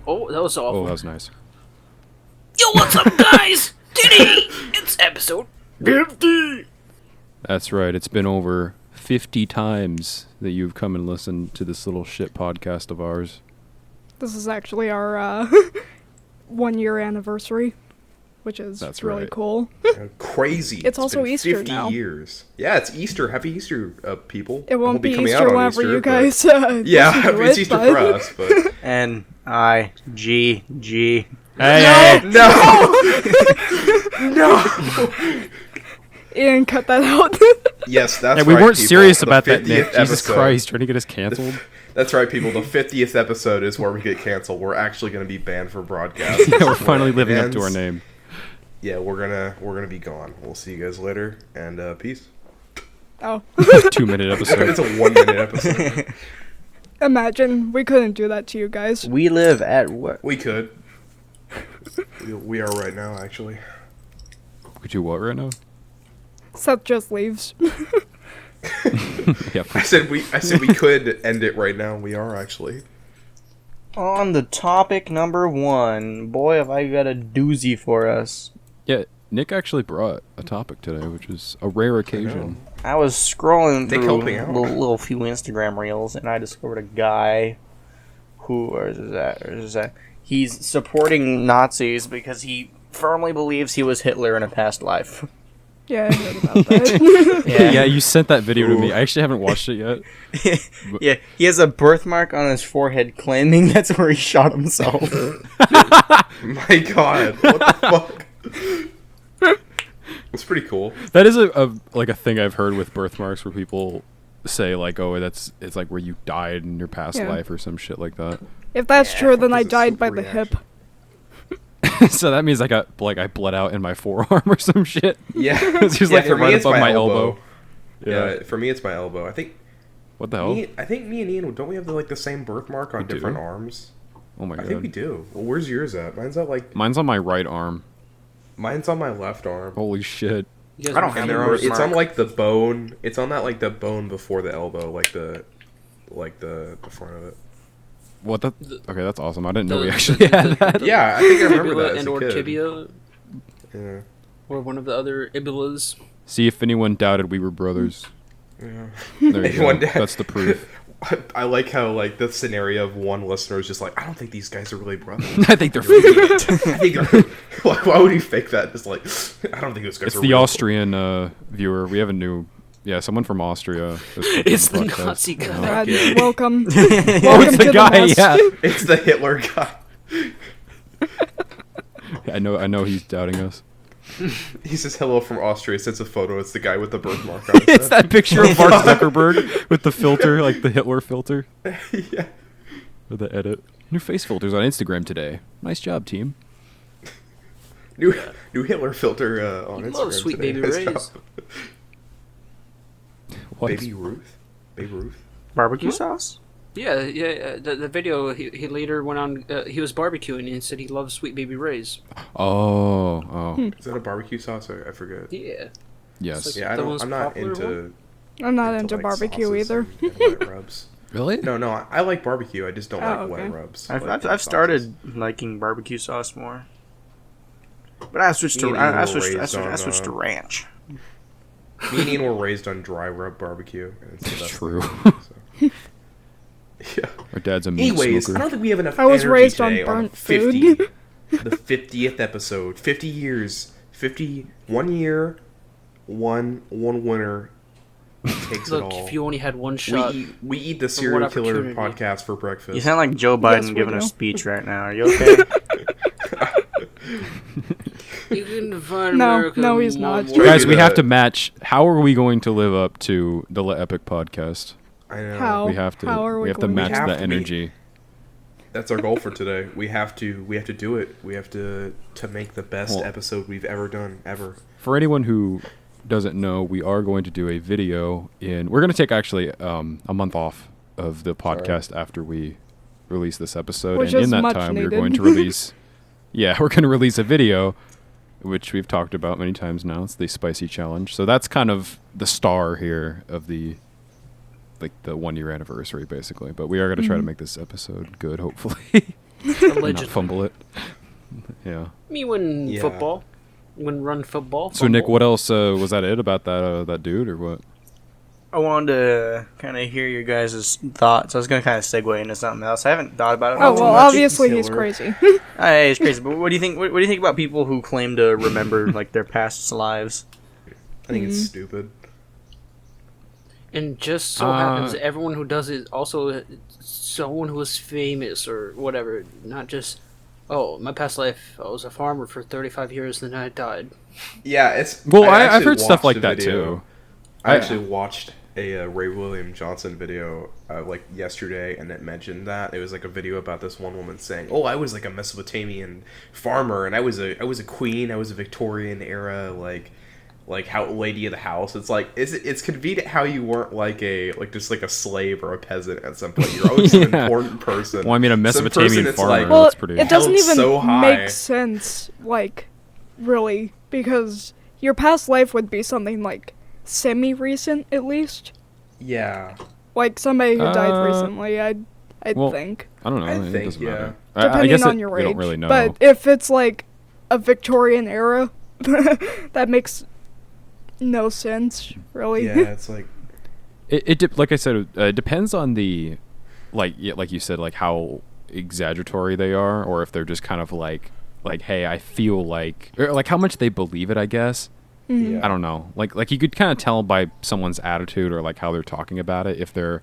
Oh, that was awful. Oh, that was nice. Yo, what's up, guys? Today, it's episode 50. That's right. It's been over 50 times that you've come and listened to this little shit podcast of ours. This is actually our 1 year anniversary, which is really cool. Crazy. It's also been Easter 50 now. years. Yeah, it's Easter. Happy Easter, people. It won't be coming out Easter on whenever Easter, you guys yeah, listen to it's it, Easter but... for us, but... N-I-G-G. Hey! No! Ian, cut that out. Yes, that's right, we weren't people. serious The about that, 50th Nick. Jesus episode. Christ, trying to get us canceled. That's right, people. The 50th episode is where we get canceled. We're actually going to be banned from broadcast. Yeah, we're finally living up to our name. Yeah, we're gonna be gone. We'll see you guys later, and peace. Oh. 2-minute episode. It's a 1-minute episode. Imagine we couldn't do that to you guys. We live at what? We could. We are right now, actually. Could you what right now? Seth just leaves. Yep. I said we could end it right now. We are actually. On the topic number 1, boy, have I got a doozy for us. Yeah, Nick actually brought a topic today, which is a rare occasion. I was scrolling Nick through helping out. little few Instagram reels, and I discovered a guy who, where is that? He's supporting Nazis because he firmly believes he was Hitler in a past life. Yeah, I heard about that. Yeah, you sent that video to me. I actually haven't watched it yet. Yeah, he has a birthmark on his forehead claiming that's where he shot himself. My God, what the fuck? It's pretty cool. That is a thing I've heard with birthmarks where people say like, oh, it's like where you died in your past life or some shit like that. If that's true, then I it's a died by super the hip. So that means I bled out in my forearm or some shit. Yeah, It's just like for me, right it's above my elbow. Yeah, for me it's my elbow. I think. What the hell? I think me and Ian, don't we have the same birthmark on We do? different arms? Oh my I god. think we do. Well, where's yours at? Mine's at Mine's on my right arm. Mine's on my left arm. Holy shit. You guys I don't are have And a there are, it's birthmark. on like the bone. It's on that the bone before the elbow, the front of it. What the? Okay, that's awesome. I didn't know we the- actually had that. Yeah, I think I remember Fibula that as and a or kid. tibia, Yeah. or one of the other ibulas. See if anyone doubted we were brothers. Yeah. There you Anyone go. doubt- That's the proof. I like how the scenario of one listener is just like, I don't think these guys are really brothers. I think they're faking it. I think they're, why would he fake that? It's like, I don't think those guys It's are the real. Austrian viewer. We have a new, someone from Austria. It's the Nazi guy. God, Okay. welcome. Oh, Welcome it's to the guy. nest. Yeah, It's the Hitler guy. I know he's doubting us. He says hello from Austria, sends a photo. It's the guy with the birthmark on his It's that picture of Mark Zuckerberg with the filter, like the Hitler filter, head. Yeah. or the edit. New face filters on Instagram today. Nice job, team. New Hitler filter on You Instagram love Sweet today. Baby Nice Ray's. job. What? Baby Ruth? Babe Ruth? Barbecue sauce? Yeah. The video he later went on. He was barbecuing and said he loves Sweet Baby Ray's. Oh. Is that a barbecue sauce? I forget. Yeah. Yes. It's like- Yeah, The most I'm not popular into... I'm not into barbecue sauces either. and wet rubs. Really? No, I like barbecue. I just don't like okay. wet rubs. I I've, like I've, sauces. I've started liking barbecue sauce more. But I switched Me to and Ian I were switched raised I on, switched to ranch. Me and Ian were raised on dry rub barbecue. And so that's True. So. Yeah. Our dad's a meat Anyways, I smoker. don't think we have enough I was energy raised on today burnt 50, food. the 50th episode. 50 years. 1 year, one winner takes it Look, all. if you only had one shot. We eat the serial killer opportunity. podcast for breakfast. You sound like Joe Biden Yes, we giving a do. speech right now. Are you okay? You can find No, America no, he's in not. one word. Guys, we Yeah. have to match. How are we going to live up to the Epic podcast? I know. How? We have to. How are we have to going to- match We have that to be- energy. That's our goal for today. We have to do it. We have to make the best Well- episode we've ever done ever. For anyone who doesn't know, we are going to do a video in. We're going to take actually a month off of the podcast after we release this episode, Which and is in that much time we're needed. going to release. Yeah, we're going to release a video, which we've talked about many times now. It's the spicy challenge. So that's kind of the star here of the 1 year anniversary, basically. But we are going to try to make this episode good, hopefully. not Allegedly. fumble it. Yeah. Me win Yeah. football. Win run football. So Nick, fumble. what else was that? It about that dude or what? I wanted to kind of hear your guys' thoughts. I was going to kind of segue into something else. I haven't thought about it. Oh too well, much. obviously he's Killer. crazy. It's crazy. But what do you think? What do you think about people who claim to remember like their past lives? I think it's stupid. And just so happens everyone who does it also someone who is famous or whatever. Not just, oh, my past life, I was a farmer for 35 years and then I died. Yeah, it's. Well, I've actually heard stuff watched like a that video. too. I actually watched a Ray William Johnson video like yesterday, and it mentioned that it was like a video about this one woman saying, "Oh, I was like a Mesopotamian farmer, and I was a queen. I was a Victorian era like how lady of the house." It's like it's convenient how you weren't just a slave or a peasant at some point. You're always an important person. Well, I mean, a Some Mesopotamian person that's farmer. like- Well, that's pretty. it doesn't held even so high. make sense, like, really, because your past life would be something, like, semi-recent, at least. Yeah, Like, somebody who died Uh, recently, I'd well, think. I don't know. I it think, doesn't yeah. matter. Depending I guess on it, your we age. don't really know. But if it's, like, a Victorian era, that makes no sense, really. yeah, it's like Like I said, it depends on the, like you said, like how exaggeratory they are, or if they're just kind of like, hey, I feel like, or like how much they believe it. I guess Mm-hmm. yeah. I don't know. Like you could kind of tell by someone's attitude or like how they're talking about it if they're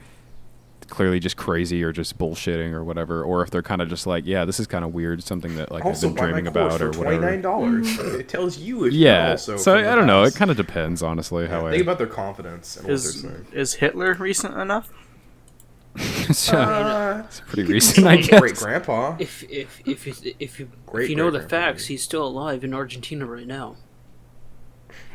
clearly just crazy or just bullshitting or whatever, or if they're kind of just like, yeah, this is kind of weird, something that like Also, I've been buy my dreaming course about or for whatever. $29. It tells you if you're Yeah. also So from the I don't know. It past. kind of depends, honestly. How I Think about their confidence and what Is they're saying. is Hitler recent enough? it's pretty you recent, I could say guess. Great grandpa. If you Great know the great-grandfather. facts, he's still alive in Argentina right now.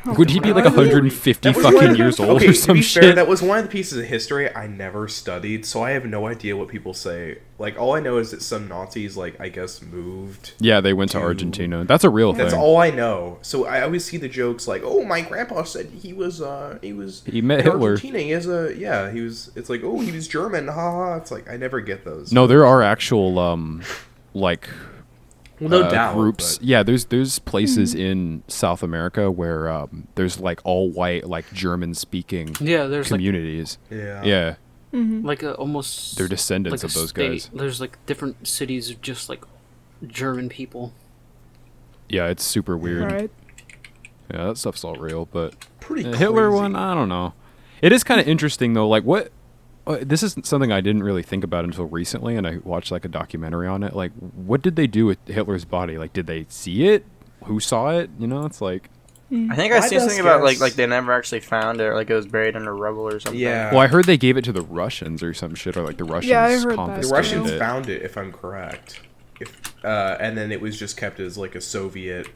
Would he be like That was 150 one fucking of- years old okay, or to some be shit? fair, that was one of the pieces of history I never studied, so I have no idea what people say. Like, all I know is that some Nazis, like, I guess, moved. Yeah, they went to to- Argentina. That's a real That's thing. all I know. So I always see the jokes like, "Oh, my grandpa said he was He met in Hitler. Argentina. He has a yeah. He was. It's like, oh, he was German. Ha ha." It's like I never get those. No, there are actual like well, no doubt. groups. but- Yeah, there's places in South America where there's like all white like German speaking Yeah, there's communities. Yeah. Yeah, like a almost they're descendants like of a those state. guys. There's like different cities of just like German people. Yeah, it's super weird. Right. Yeah, that stuff's all real, but Pretty Hitler crazy. one, I don't know. It is kind of interesting though. Like, what? This is something I didn't really think about until recently, and I watched like a documentary on it. Like, what did they do with Hitler's body? Like, did they see it? Who saw it? You know, it's like. I think I My seen something best about guess- like they never actually found it, like it was buried under rubble or something. Yeah. Well, I heard they gave it to the Russians or some shit, or like the Russians I heard that. The confiscated Russians it. found it, if I'm correct. And then it was just kept as like a Soviet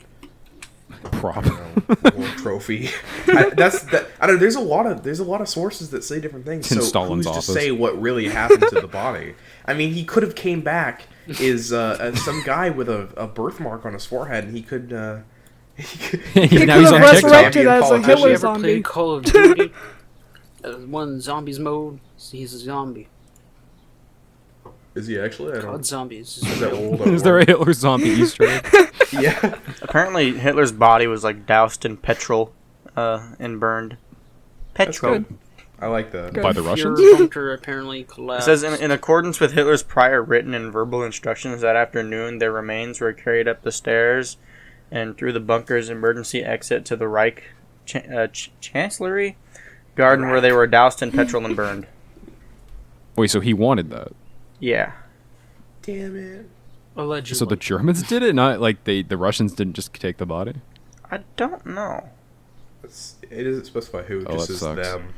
Prop. war trophy. I don't know. There's a lot of sources that say different things. In So Stalin's who's office. to say what really happened to the body? I mean, he could have came back as some guy with a birthmark on his forehead, and he could. He Now could he's have on resurrected TikTok. as a Have Have you Hitler ever zombie. played Call of Duty? One zombies mode. He's a zombie. Is he actually? I COD don't. Zombies. Is that old? Is there a Hitler zombie Easter egg? Yeah. Apparently, Hitler's body was like doused in petrol, and burned. That's Petrol. good. I like that. Good. By the Russians? Fuhrer bunker apparently It collapsed. says in accordance with Hitler's prior written and verbal instructions that afternoon, their remains were carried up the stairs and through the bunker's emergency exit to the Reich Chancellery garden, where they were doused in petrol and burned. Wait, so he wanted that? Yeah. Damn it. Allegedly. So the Germans did it, not like the Russians didn't just take the body? I don't know. It doesn't specify who. It Oh, just that says sucks. them.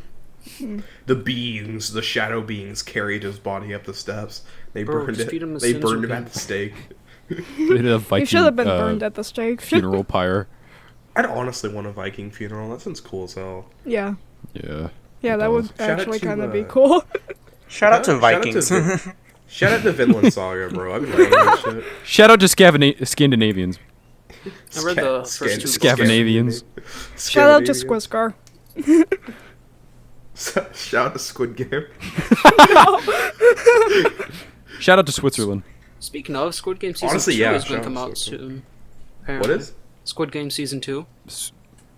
The beings, the shadow beings, carried his body up the steps. They Bro, burned just feed him it. a They sensor burned him beam. at the stake. They did a Viking He should have been burned at the stake. funeral pyre. I'd honestly want a Viking funeral. That sounds cool as hell. Yeah. Yeah. Yeah, that would Shout out actually to, kind of be cool. Shout out to Shout out to Vikings. Vin- Shout out to Vinland Saga, bro. I've been writing that shit. Shout out to Scandinavians. I read the first two. Scandinavians. Shout out to Squiscar. Shout out to Squid Game. Shout out to Switzerland. Speaking of, Squid Game season Honestly, 2 yeah, is going to show come so out cool. soon. What Apparently. is? Squid Game season 2?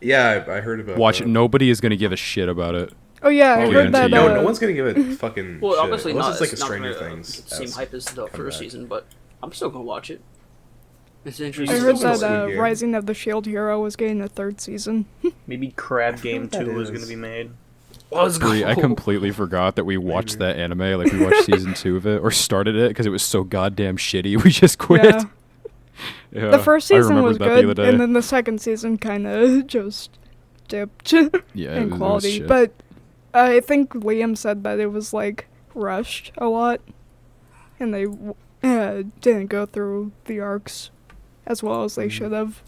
Yeah, I heard about Watch that. it. Nobody is gonna give a shit about it. Oh yeah, I Oh, heard yeah, that. no, No one's gonna give it fucking Well, shit. obviously Unless not. it's like a not Stranger gonna Things. get the same hype as the first comeback. season, but I'm still going to watch it. It's I interesting. heard Squid that Game. Rising of the Shield Hero was getting a 3rd season. Maybe Crab Game what that 2 was is. going to be made. Let's go. I completely forgot that we watched that anime. Like we watched season 2 of it or started it because it was so goddamn shitty. We just quit. Yeah. Yeah, The first I season was remembered that the other good, day. and then the second season kind of just dipped Yeah, in it was quality. shit. But I think Liam said that it was like rushed a lot, and they didn't go through the arcs as well as they should have,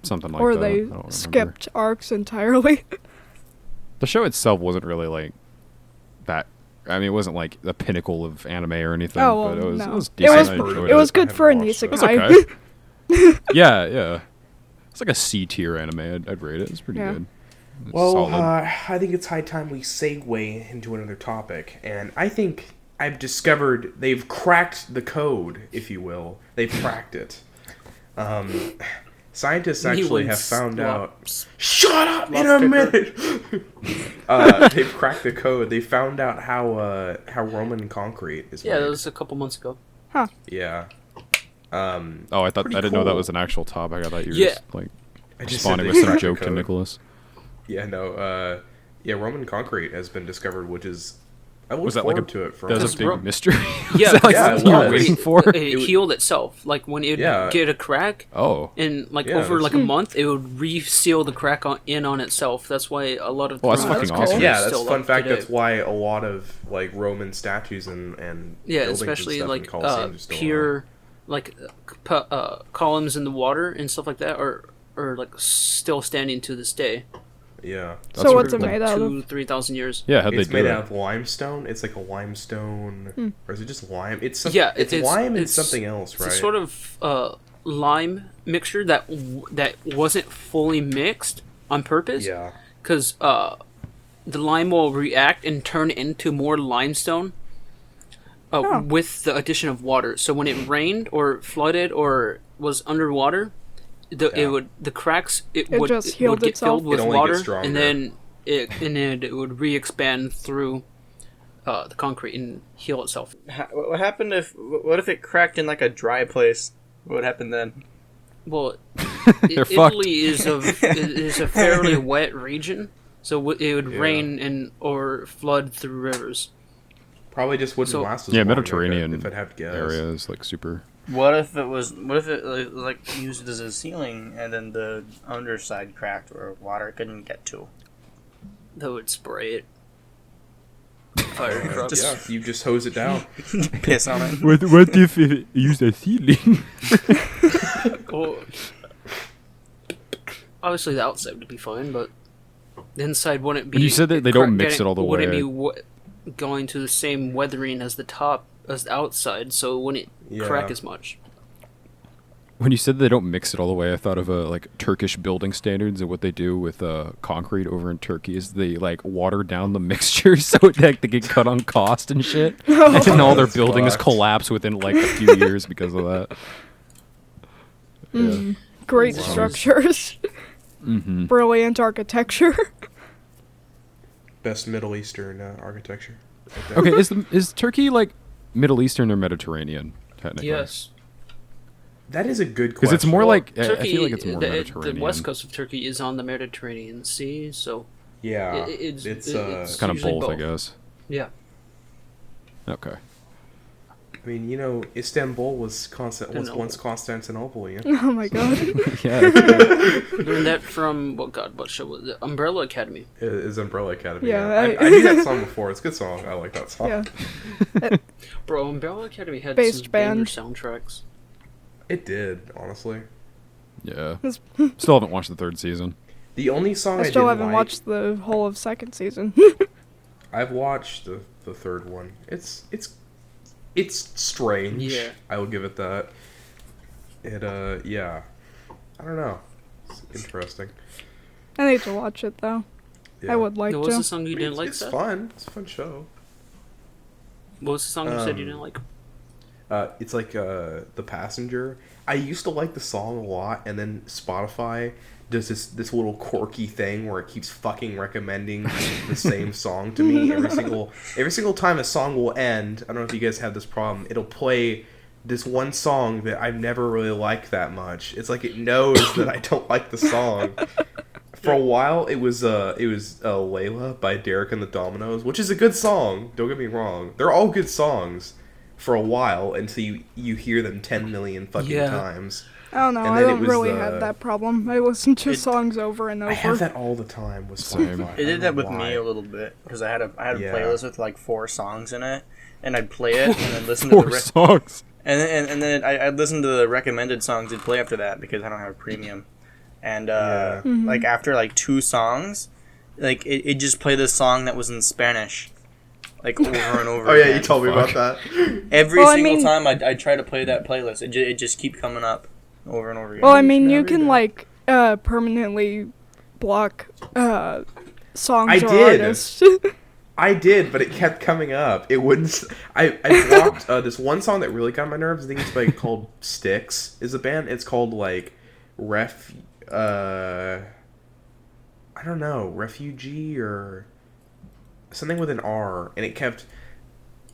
Something like or that. I they don't remember. skipped arcs entirely. The show itself wasn't really like that. I mean, it wasn't like the pinnacle of anime or anything. Oh, well, but it was, no. It was It decent. was- I enjoyed it was I good haven't for an watched it. It was isekai. okay. Yeah. It's like a C tier anime. I'd rate it. It's pretty Yeah. good. It's Well, solid. I think it's high time we segue into another topic, and I think I've discovered they've cracked the code, if you will. They've cracked it. Scientists actually have found out. Shut up in a minute. They've cracked the code. They found out how Roman concrete is Yeah, made. that was a couple months ago. Yeah. I pretty didn't know that cool. was an actual topic. I thought you were Yeah. just like I just said responding they with some cracked the joke to code. Nicholas. Yeah, no. Yeah, Roman concrete has been discovered, which is. I look Was that like forward to it. For That was Because a big Ro- mystery. Yeah, was that like yeah, something it you were was. waiting for? It healed itself. Like when it Yeah. would get a crack, Oh. and like Yeah, over that's- like a month, it would reseal the crack on itself. That's why a lot of Oh, that's Roman fucking concrete awesome. is Yeah, that's still fun up fact. today. That's why a lot of like Roman statues and Yeah, buildings especially and stuff in like Colosseum are still pure like columns in the water and stuff like that are like still standing to this day. around. Yeah, That's So what's it really made out of? 2,000-3,000 years. Yeah, how'd it's they do made it? out of limestone. It's like a limestone, or is it just lime? It's some, Yeah, it's lime and something else, It's right? a sort of lime mixture that wasn't fully mixed on purpose. Yeah, Because the lime will react and turn into more limestone with the addition of water. So when it rained or flooded or was underwater, the cracks would just healed get itself? filled with It only water, gets stronger. and then it would re-expand through the concrete and heal itself. What happened what if it cracked in like a dry place? What would happen then? Well, They're fucked. Italy is a fairly wet region, so it would rain and or flood through rivers. probably just wouldn't So- last as Yeah, long Mediterranean if it had to guess. area is like super. What if it was like used as a ceiling and then the underside cracked where water couldn't get to? That would spray it. Fire trucks. Yeah, you just hose it down. Piss on it. What if it used a ceiling? Well, obviously the outside would be fine, but the inside wouldn't be. When you said that they don't mix it all the wouldn't way, be going to the same weathering as the outside, so it wouldn't crack Yeah. as much. When you said they don't mix it all the way, I thought of like Turkish building standards and what they do with concrete over in Turkey is they like water down the mixture so that they get cut on cost and shit, and then all their That's buildings fucked. collapse within like a few years because of that. Yeah. Great Wow. structures. Mm-hmm. Brilliant architecture. Best Middle Eastern architecture. Okay, is Turkey like Middle Eastern or Mediterranean technically? Yes, That is a good question. because it's more like I Turkey. feel like it's more the Mediterranean. west coast of Turkey is on the Mediterranean Sea, so yeah, it's it's It's kind of usually both, I both. guess. yeah. Okay. I mean, you know, Istanbul was Constantinople. once Constantinople. You know? Oh my god. Yeah. Learned that from what show was it? Umbrella Academy. It is Umbrella Academy. Yeah, I knew that song before. It's a good song. I like that song. Yeah. Bro, Umbrella Academy had Based some banger band. soundtracks. It did, honestly. Yeah. It's- Still haven't watched the third season. The only song I I, still didn't haven't like, watched the whole of second season. I've watched the third one. It's strange. Yeah. I will give it that. Yeah. I don't know. It's interesting. I need to watch it though. Yeah. I would like What was to. the song you didn't like, it's Seth? fun. It's a fun show. What was the song you said you Um, didn't like? It's like The Passenger. I used to like the song a lot, and then Spotify does this little quirky thing where it keeps fucking recommending the same song to me every single time a song will end. I don't know if you guys have this problem. It'll play this one song that I've never really liked that much. It's like it knows that I don't like the song. For a while, it was Layla by Derek and the Dominoes, which is a good song. Don't get me wrong; they're all good songs. For a while, until you hear them 10 million fucking times. I don't know. I don't really have that problem. I listen to songs over and over. I have that all the time with Spotify. It did that with me a little bit because I had a playlist with like 4 songs in it, and I'd play it and then listen to the songs. And then I'd listen to the recommended songs it'd play after that because I don't have a premium. And like after like 2 songs, like it just played this song that was in Spanish. Like over and over. Oh yeah, you told me about that. Every single time I try to play that playlist, it just keep coming up over and over again. Well, I mean, you can like permanently block songs or artists. I did, but it kept coming up. It wouldn't. I blocked this one song that really got my nerves. I think it's like called Styx. Is a band. It's called like I don't know, Refugee or something with an R, and it kept.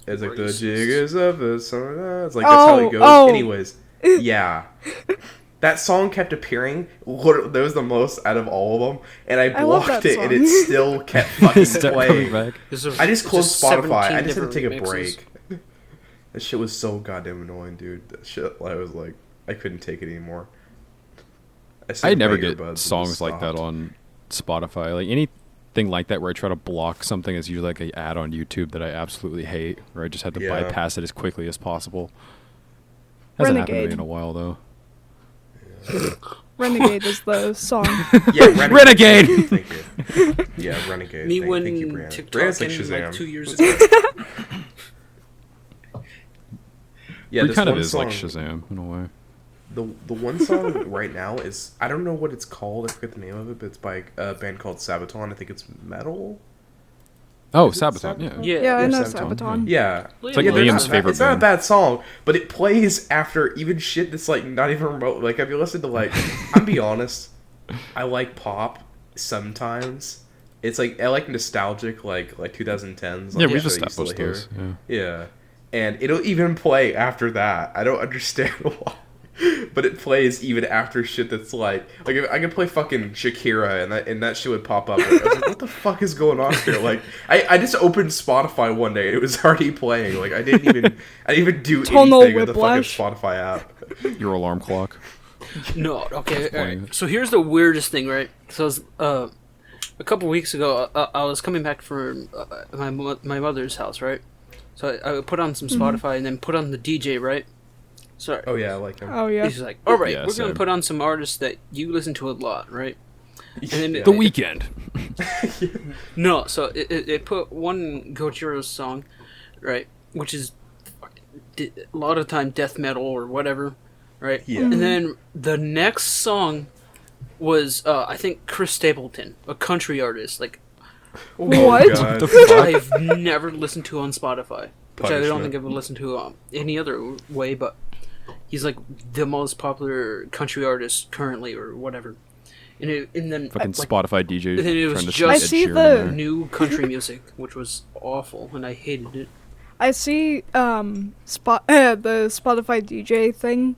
It's like the jig is up. It's like that's how it goes. Anyways, yeah. That song kept appearing. That was the most out of all of them, and I blocked it, and it still kept fucking playing. I just closed Spotify. I just had to take a break. That shit was so goddamn annoying, dude. That shit, I was like, I couldn't take it anymore. I never get songs like that on Spotify. Like anything like that where I try to block something is usually like an ad on YouTube that I absolutely hate, or I just have to bypass it as quickly as possible. Hasn't happened to me in a while though. Renegade is the song. Yeah, Renegade. Thank you. Yeah, Renegade. Me when thank you, Breanna. TikTok Breanna's like ended Shazam. like 2 years ago. Yeah, it kind of one is song, like Shazam in a way. The one song right now is, I don't know what it's called. I forget the name of it, but it's by a band called Sabaton. I think it's metal. Oh, Is it Sabaton. Yeah, I know Sabaton. Sabaton. Yeah. It's like Yeah, Liam's favorite It's not a band. bad song, but it plays after even shit that's like not even remote. Like, have you listened to like? I'm be honest, I like pop sometimes. It's like I like nostalgic like 2010s. Like, Yeah, we've shit I used to established hear. those. Yeah. Yeah, and it'll even play after that. I don't understand why. But it plays even after shit that's like if I could play fucking Shakira and that shit would pop up. I was like, what the fuck is going on here? Like I just opened Spotify one day and it was already playing. Like I didn't even do Tonal anything with the fucking whiplash. Spotify app. Your alarm clock. No, okay. All right. So here's the weirdest thing, right? So a couple weeks ago, I was coming back from my mother's house, right? So I put on some Spotify and then put on the DJ, right? Sorry. Oh yeah, I like him. Oh yeah. He's like, all right, Yeah, we're gonna same. put on some artists that you listen to a lot, right? And then The Weeknd. No, so it put one Gojiro's song, right, which is a lot of time death metal or whatever, right? Yeah. And then the next song was I think Chris Stapleton, a country artist, like What? God. I've never listened to on Spotify, which I don't Punishment. think I've listened to any other way, but he's like the most popular country artist currently or whatever. And then Fucking like, Spotify DJ and then it was trying to just- I stick Ed see Sheeran the- in there. new country music, which was awful, and I hated it. I see the Spotify DJ thing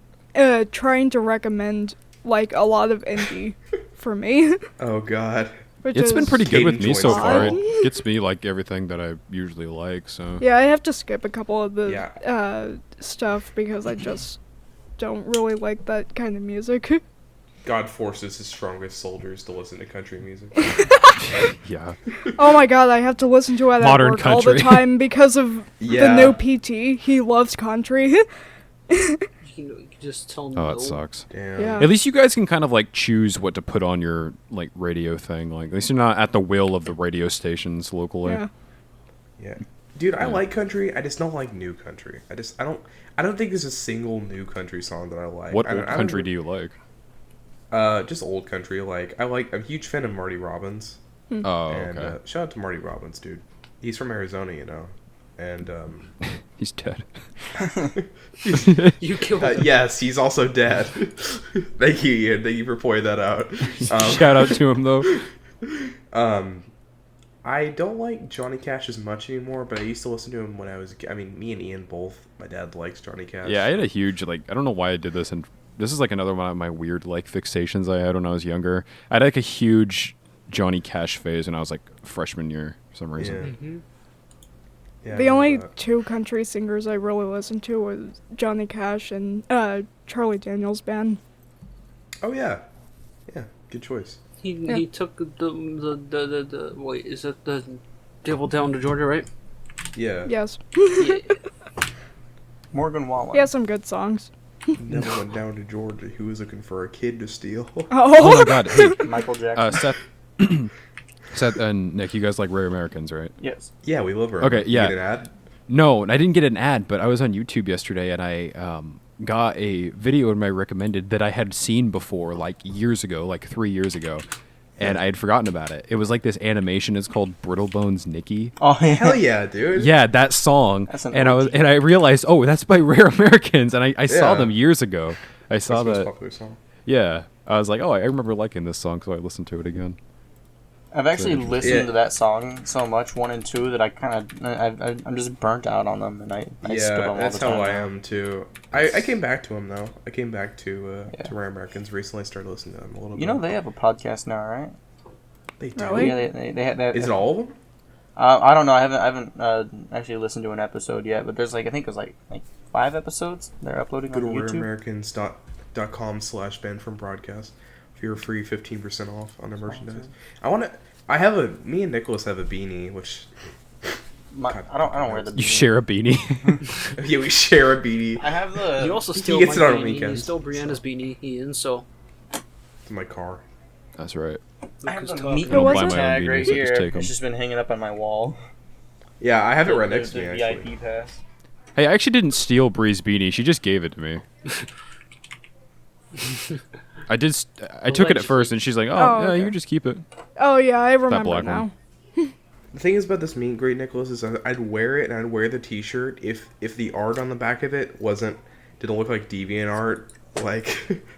trying to recommend like a lot of indie for me. Oh god. Which It's is, been pretty good with me so Caden far. joins It gets me like everything that I usually like. So Yeah, I have to skip a couple of the Yeah. stuff because I just don't really like that kind of music. God forces his strongest soldiers to listen to country music. yeah, Oh my god, I have to listen to it at Modern work all the country. time because of Yeah. the new PT. He loves country. You can just tell him oh, no. it sucks. Damn. Yeah. At least you guys can kind of like choose what to put on your like radio thing. Like at least you're not at the will of the radio stations locally. Yeah. Yeah. Dude, I like country. I just don't like new country. I don't think there's a single new country song that I like. What old country do you like? Just old country. Like I'm a huge fan of Marty Robbins. Oh, And okay. shout out to Marty Robbins, dude. He's from Arizona, you know. And He's dead. You killed him. Yes, he's also dead. Thank you, Ian. Thank you for pointing that out. Shout out to him though. I don't like Johnny Cash as much anymore, but I used to listen to him when I was. I mean, me and Ian both. My dad likes Johnny Cash. Yeah, I had a huge I don't know why I did this, and this is like another one of my weird fixations I had when I was younger. I had a huge Johnny Cash phase when I was freshman year for some reason. Yeah. Mm-hmm. Yeah, The I only remember that. two country singers I really listened to was Johnny Cash and Charlie Daniels Band. Oh yeah, yeah, good choice. He took the wait, is it the Devil Down to Georgia, right? Yeah. Yes. Yeah. Morgan Wallen. He has some good songs. Never went down to Georgia. He was looking for a kid to steal. Oh Oh, my god. Hey, Michael Jackson. Seth, Seth and Nick, you guys like Rare Americans, right? Yes. Yeah, we love her. Okay, yeah. You get an ad? No, I didn't get an ad, but I was on YouTube yesterday and I got a video in my recommended that I had seen before, years ago, 3 years ago, and I had forgotten about it. It was this animation. It's called Brittle Bones Nicky. Oh yeah. Hell yeah, dude. Yeah, that song. That's an And OG. I realized, oh, that's by Rare Americans, and I saw Yeah. them years ago. I saw That's the most that. popular song. Yeah, I was like, oh, I remember liking this song, so I listened to it again. I've actually listened Yeah. to that song so much, 1 and 2, that I kind of I'm just burnt out on them, and I skip them Yeah, all that's the time. how I now. am too. I came back to him though. I came back to Rare Americans recently. I started listening to them a little bit. You know they have a podcast now, right? They do. Really? Yeah, they have. Is it all of them? I don't know. I haven't actually listened to an episode yet, but there's I think it was like 5 episodes they're uploading Go to on YouTube. rareamericans.com/band from broadcast. If you're free, 15% off on their merchandise. Me and Nicholas have a beanie, which I don't wear the. You beanie. share a beanie. yeah, we share a beanie. I have the. You also He steal gets my it on beanie. weekends, You stole Brianna's beanie, Ian. So It's in my car. That's right. I have Lucas the Top. meet Who was and it? tag Beanies, right I just here. take 'em. It's just been hanging up on my wall. Yeah, I have it right The- next to the me actually. VIP pass. Hey, I actually didn't steal Bree's beanie. She just gave it to me. I did. I took it at first, and she's like, "Oh, Oh, yeah, okay. you can just keep it." Oh yeah, I remember black now. The thing is about this meet and greet, Nicholas, is I'd wear it and I'd wear the T-shirt if the art on the back of it didn't look like DeviantArt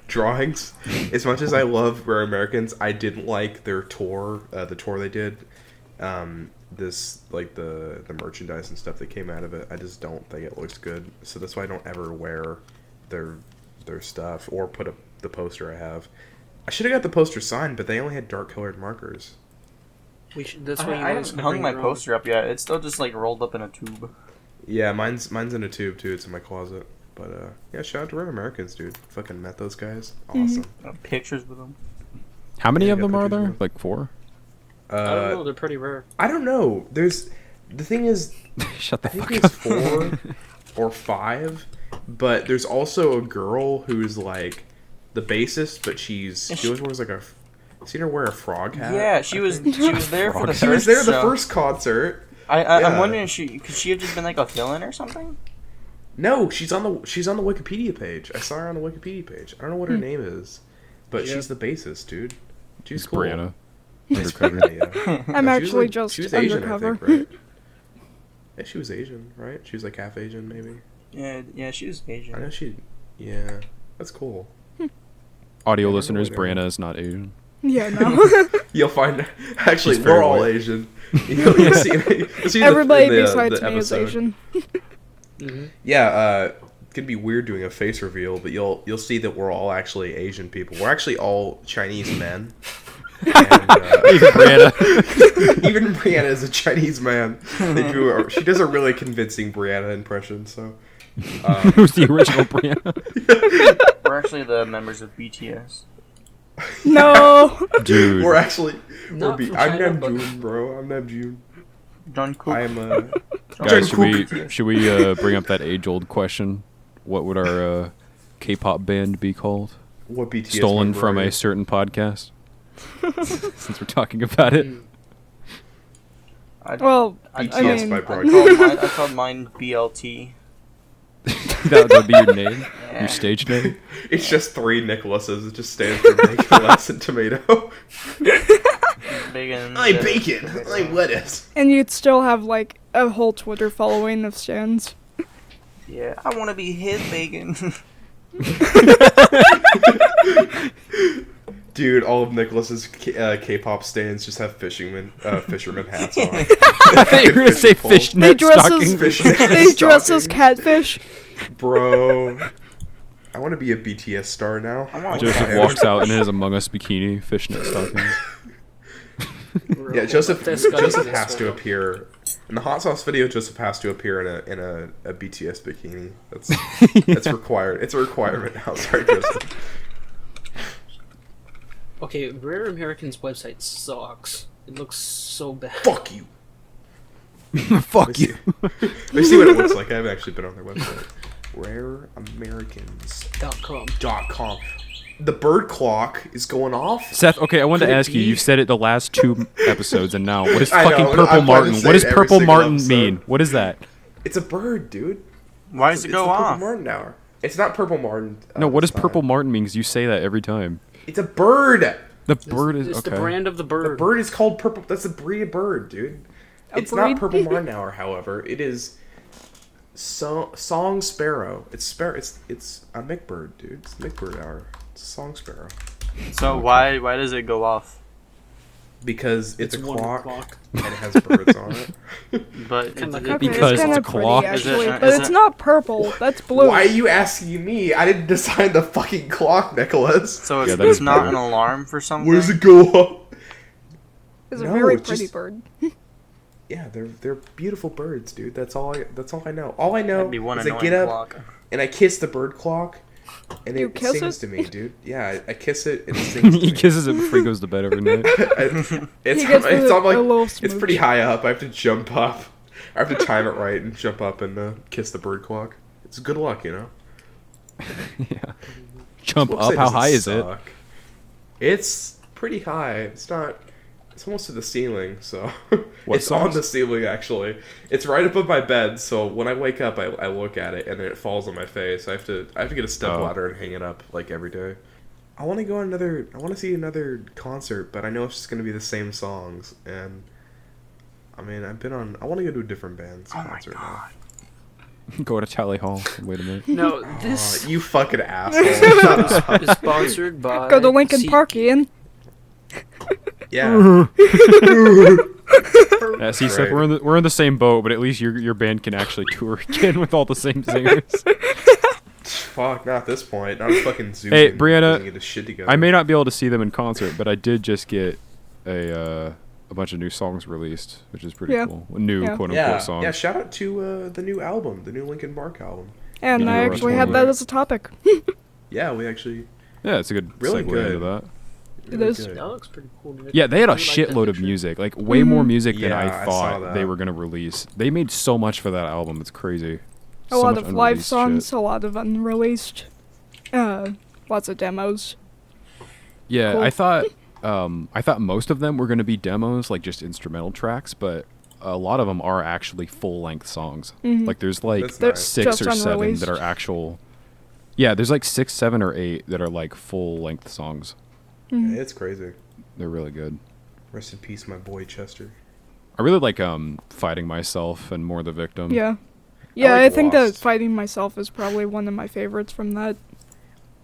drawings. As much as I love Rare Americans, I didn't like their tour, the tour they did. The merchandise and stuff that came out of it. I just don't think it looks good. So that's why I don't ever wear their stuff or put up the poster I have. I should have got the poster signed, but they only had dark colored markers. That's why you I always haven't hung my bring your own. poster up yet. It's still just rolled up in a tube. Yeah, mine's in a tube too. It's in my closet. But yeah, shout out to Rare Americans, dude. Fucking met those guys. Awesome. Pictures with them. How many Yeah, of I got them are pictures there? of Like 4? I don't know. They're pretty rare. I don't know. The thing is, Shut the I think fuck there's up. 4 or 5, but there's also a girl who's the bassist, but she always wears I've seen her wear a frog hat. Yeah, she was there for the first She was there the show. first concert. I'm yeah. wondering could she have just been a fill-in or something? No, she's on the Wikipedia page. I saw her on the Wikipedia page. I don't know what her name is, but Yeah. she's the bassist, dude. She's It's cool. Brianna. It's Brianna, yeah. I'm No, she was actually like- just she was Asian, undercover. I think, right? Yeah, she was Asian, right? She was half Asian, maybe. Yeah, she was I Asian. know she. Yeah, that's cool. Audio Yeah, listeners, whatever. Brianna is not Asian. Yeah, no. You'll find. Actually, She's very we're all white. Asian. You'll see Everybody the besides me is episode. Asian. Mm-hmm. Yeah, it's gonna be weird doing a face reveal, but you'll see that we're all actually Asian people. We're actually all Chinese men. And, Even Brianna. even Brianna is a Chinese man. She does a really convincing Brianna impression. So Who's the original Brianna? We're actually the members of BTS. No. Dude. we're actually Not from I'm China, but- Namjoon, bro. I'm Namjoon. Jungkook. I am Guys, Jungkook. should we bring up that age-old question? What would our K-pop band be called? what BTS Stolen member from are a you? certain podcast? Since we're talking about it. Well, I BTS mean, by I broadcast. called mine BLT. That would be your name? Yeah. Your stage name? It's just 3 Nicholases. It just stands for bacon, lettuce, and tomato. Bacon. I'm bacon. I'm lettuce. and you'd still have a whole Twitter following of stands. Yeah, I want to be his bacon. Dude, all of Nicholas's K-pop stands just have fisherman hats on. I thought you were gonna say They fishnet dress stockings. they dress as catfish. Bro, I want to be a BTS star now. Joseph walks out in his Among Us bikini, fishnet stockings. Yeah, Joseph This guy Joseph is has so to dope. appear in the hot sauce video. Joseph has to appear in a BTS bikini. That's required. It's a requirement now. Sorry, Joseph. Okay, Rare American's website sucks. It looks so bad. Fuck you. Fuck you. Let me see what it looks like. I haven't actually been on their website. RareAmericans.com. .com. The bird clock is going off. Seth, okay, I wanted Could to it ask you. be? You've said it the last 2 episodes, and now what is I know, fucking I'm Purple planning to Martin? say What does it every Purple single Martin episode. mean? What is that? It's a bird, dude. Why does it It's go the Purple off? Martin hour. It's not Purple Martin. No, what does it's not. Purple Martin mean? 'Cause you say that every time. It's a bird. The bird is It's okay. the brand of the The bird. bird is called Purple. That's a breed of bird, dude. A It's breed? not Purple Martin hour, however. It is song sparrow. It's It's a McBird, dude. It's McBird hour. It's a song sparrow. So why does it go off? Because it's a 1 clock, o'clock. and it has birds on it. But Kinda like it- a- Okay, Because it's kind it's of a pretty clock. actually, Is it- but is it's it- not purple. That's blue. Why are you asking me? I didn't design the fucking clock, Nicholas. so it's, Yeah, that it's is not blue. an alarm for something. Where does it go up? It's a No, very it's pretty just- bird. Yeah, they're beautiful birds, dude. That's all I know. All I know That'd be one is I annoying get up clock. and I kiss the bird clock, and You it kiss sings it? to me, dude. Yeah, I kiss it and it sings to He me. kisses it before he goes to bed every night. It's He gets it's a on like little it's smooch. pretty high up. I have to jump up. I have to time it right and jump up and kiss the bird clock. It's good luck, you know. Yeah. Jump Website up. How doesn't high is it? suck. It's pretty high. It's not. It's almost to the ceiling, so What it's on size? the ceiling actually. It's right above my bed, so when I wake up, I look at it and then it falls on my face. I have to get a step Oh. ladder and hang it up like every day. I want to go on another. I want to see another concert, but I know it's just going to be the same songs. And I mean, I've been on. I want to go to a different band's concert now. Go to Tally Hall. Wait a minute. No, Aw, this you fucking asshole! Shut up. is sponsored by. Go to Lincoln C- Park, Ian. Yeah. Yeah, see, Seth, Right. we're in the same boat, but at least your band can actually tour again with all the same singers. Fuck, not at this point. Not a fucking Zoom. Hey, Breanna, Get his shit together. I may not be able to see them in concert, but I did just get a bunch of new songs released, which is pretty Yeah. cool. New Yeah. quote unquote Yeah, songs. yeah. Shout out to the new album, the new Linkin Park album. And Yeah, I we're actually had that totally- as a topic. Yeah, we actually Yeah, it's a good Really segue good. into that. really is. good. That looks pretty cool. Dude. Yeah, they had a I really like that shitload of picture. music, like way more Mhm. music than Yeah, I I saw thought that. they were gonna release. They made so much for that album; it's crazy. A So lot much of live unreleased songs, shit. a lot of unreleased. Lots of demos. Yeah, Cool. I thought most of them were gonna be demos, like just instrumental tracks, but a lot of them are actually full length songs. Mhm. Like there's like That's nice. 6 Just or 7 unreleased. that are actual. Yeah, there's like 6, 7, or 8 that are like full length songs. Mhm. Yeah, it's crazy. They're really good. Rest in peace, my boy Chester. I really like Fighting Myself and More the Victim. Yeah. Yeah, I like think that Lost. Fighting Myself is probably one of my favorites from that.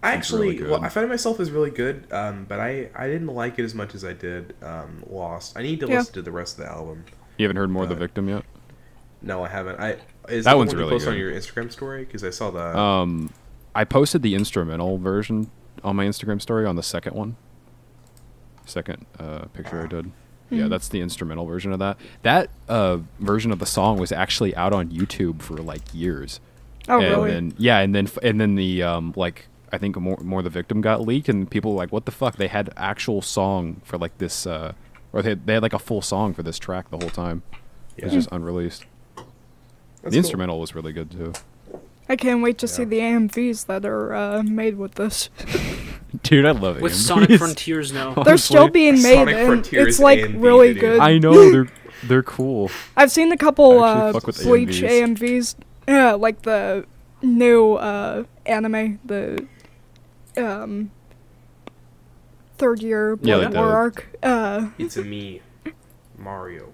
I It's really actually, well, good. I find myself is really good, but I didn't like it as much as I did Lost. I need to Yeah. listen to the rest of the album. You haven't heard More the Uh, Victim yet? No, I haven't. Is That the one's one you really post on good. your Instagram story? Because I saw that. I posted the instrumental version on my Instagram story on the second one. Second picture I did. Yeah, that's the instrumental version of that. That version of the song was actually out on YouTube for like years. Oh, and really? then and then the like I think more the victim got leaked and people were like, what the fuck? They had actual song for like this or they had like a full song for this track the whole time. It was Yeah. just unreleased. That's the cool. instrumental was really good too. I can't wait to see Yeah. the AMVs that are made with this. Dude, I love it. With Sonic Frontiers now. They're still Honestly, being made, Sonic and Frontiers it's like AMV really video. good. I know they're cool. I've seen a couple I actually fuck with Bleach AMVs. AMVs. Yeah, like the new anime, the third year Yeah, Blood like War the- arc. It's a me, Mario.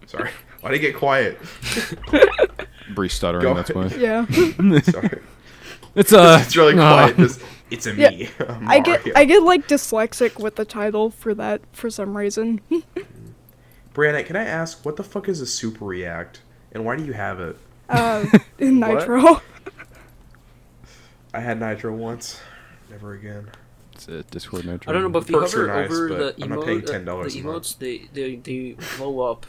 Sorry, why did it get quiet? Bree stuttering. Go That's why. Yeah. Sorry. It's It's really quiet. It's a Yeah, me. I get like dyslexic with the title for that for some reason. Breanna, can I ask what the fuck is a super react and why do you have it? Nitro. I had Nitro once. Never again. It's a Discord Nitro. I don't know, but if you Perks are hover nice, over but the I'm not paying $10 the a month. emotes, they blow up.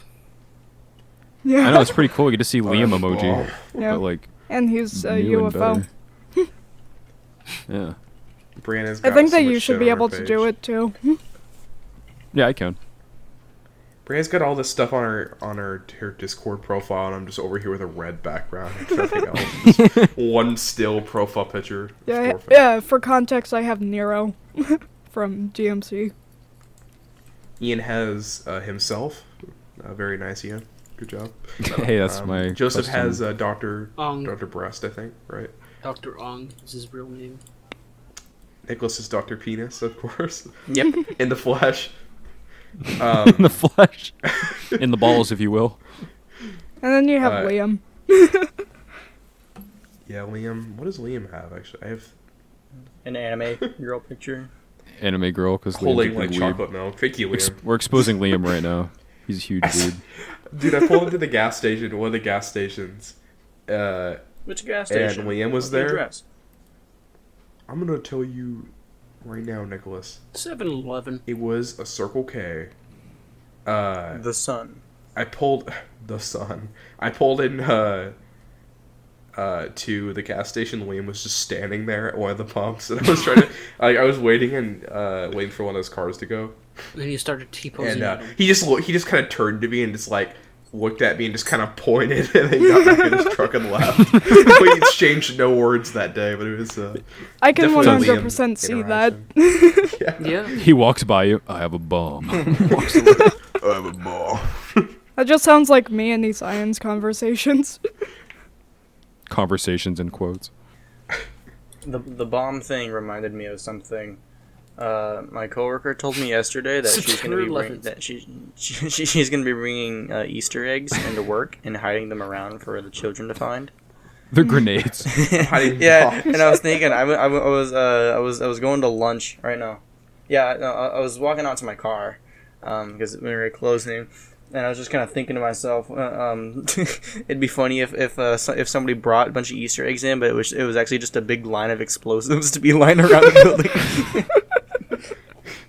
Yeah. I know it's pretty cool. You get to see Liam that's emoji, cool. Yeah. but like And he's a new and UFO. better. Yeah, Brianna's I got think so that much you should shit be on her able to do page. it too. yeah, I can. Brianna's got all this stuff on her Discord profile, and I'm just over here with a red background and nothing else. Just one still profile picture. Yeah, Storefront. yeah. For context, I have Nero from GMC. Ian has himself. Very nice, Ian. Good job. Hey, that's my Joseph custom- has Dr. Ong. Dr. Breast, I think, right? Dr. Ong is his real name. Nicholas is Dr. Penis, of course. Yep. In the flesh. in the flesh, in the balls, if you will. And then you have Uh, Liam. Yeah, Liam. What does Liam have, actually? I have An anime girl picture. Anime girl, because holding, like, chocolate milk. Thank you, Liam. We're exposing Liam right now. He's a huge dude. Dude, I pulled into the gas station, one of the gas stations. Which gas And station? Liam was What's the there? address? I'm gonna tell you right now, Nicholas. 7-Eleven. It was a Circle K. The Sun. I pulled the sun. I pulled in to the gas station. Liam was just standing there at one of the pumps, and I was trying to I was waiting and waiting for one of those cars to go. And then you started T-posing. And at him. he just kind of turned to me and just like looked at me and just kind of pointed and then got back in his truck and left. We exchanged no words that day, but it was I can definitely a 100% Liam see that. interaction. Yeah. He walks by you. I have a bomb. Walks away. I have a ball. That just sounds like me and these Ions conversations. Conversations in quotes. The bomb thing reminded me of something. My coworker told me yesterday that she's going to be September 11th. She's going to be bringing Easter eggs into work and hiding them around for the children to find. They're grenades. Hiding Yeah, bombs. and I was thinking, I was going to lunch right now. Yeah, no, I was walking out to my car, because we were closing, and I was just kind of thinking to myself, it'd be funny if somebody brought a bunch of Easter eggs in, but it was actually just a big line of explosives to be lined around the building.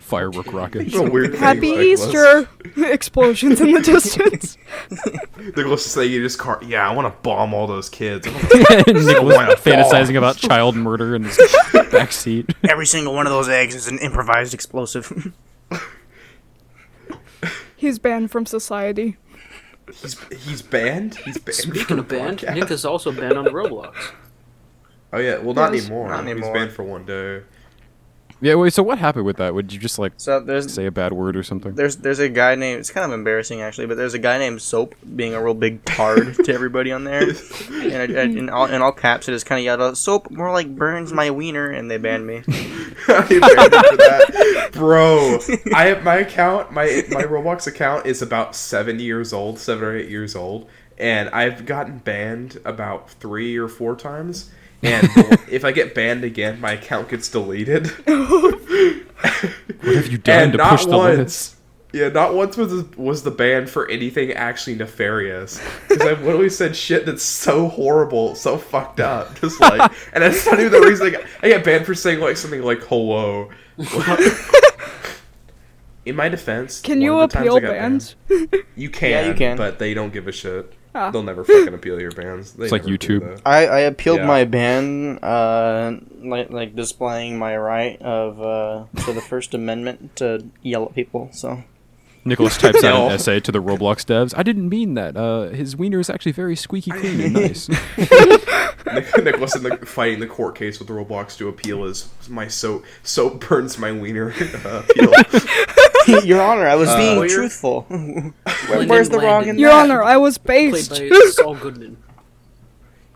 Firework rockets. What a weird thing, Happy Nicholas. Easter! Explosions in the distance. Nicholas is saying, "You just car. Yeah, I want to bomb all those kids. Nicholas Why not fantasizing bomb? about child murder in his backseat. Every single one of those eggs is an improvised explosive. He's banned from society. He's banned. He's banned. Speaking from of banned, podcast. Nick is also banned on Roblox. Oh yeah, well not Yes. anymore. Not He's anymore. banned for one day. Yeah, wait, so what happened with that? Would you just, like, So there's say a bad word or something? there's a guy named, it's kind of embarrassing actually, but there's a guy named Soap being a real big tard to everybody on there, and in all caps it is kind of yelled out, "Soap more like burns my wiener," and they banned me. He banned me for that, bro. I have my account. My Roblox account is about 7 or 8 years old, and I've gotten banned about 3 or 4 times. And if I get banned again, my account gets deleted. What have you done And to not push the once. limits? Yeah, not once was the ban for anything actually nefarious. Because I've literally said shit that's so horrible, so fucked up. Just like, and that's not even the reason I get banned for saying like something like hello. In my defense, Can one you of the times appeal I got bans? You can, Yeah, you can. but they don't give a shit. Ah. They'll never fucking appeal your bans. They It's like never do YouTube. that. I appealed Yeah. my ban, like displaying my right of to the First Amendment to yell at people. So Nicholas types out No. an essay to the Roblox devs. I didn't mean that. His wiener is actually very squeaky clean and nice. Nicholas fighting the court case with Roblox to appeal is my soap burns my wiener appeal. Your Honor, I was being Lawyer? truthful. Lyndon Where's the wrong in Landon. Your that? Honor, I was Played based. by Saul Goodman.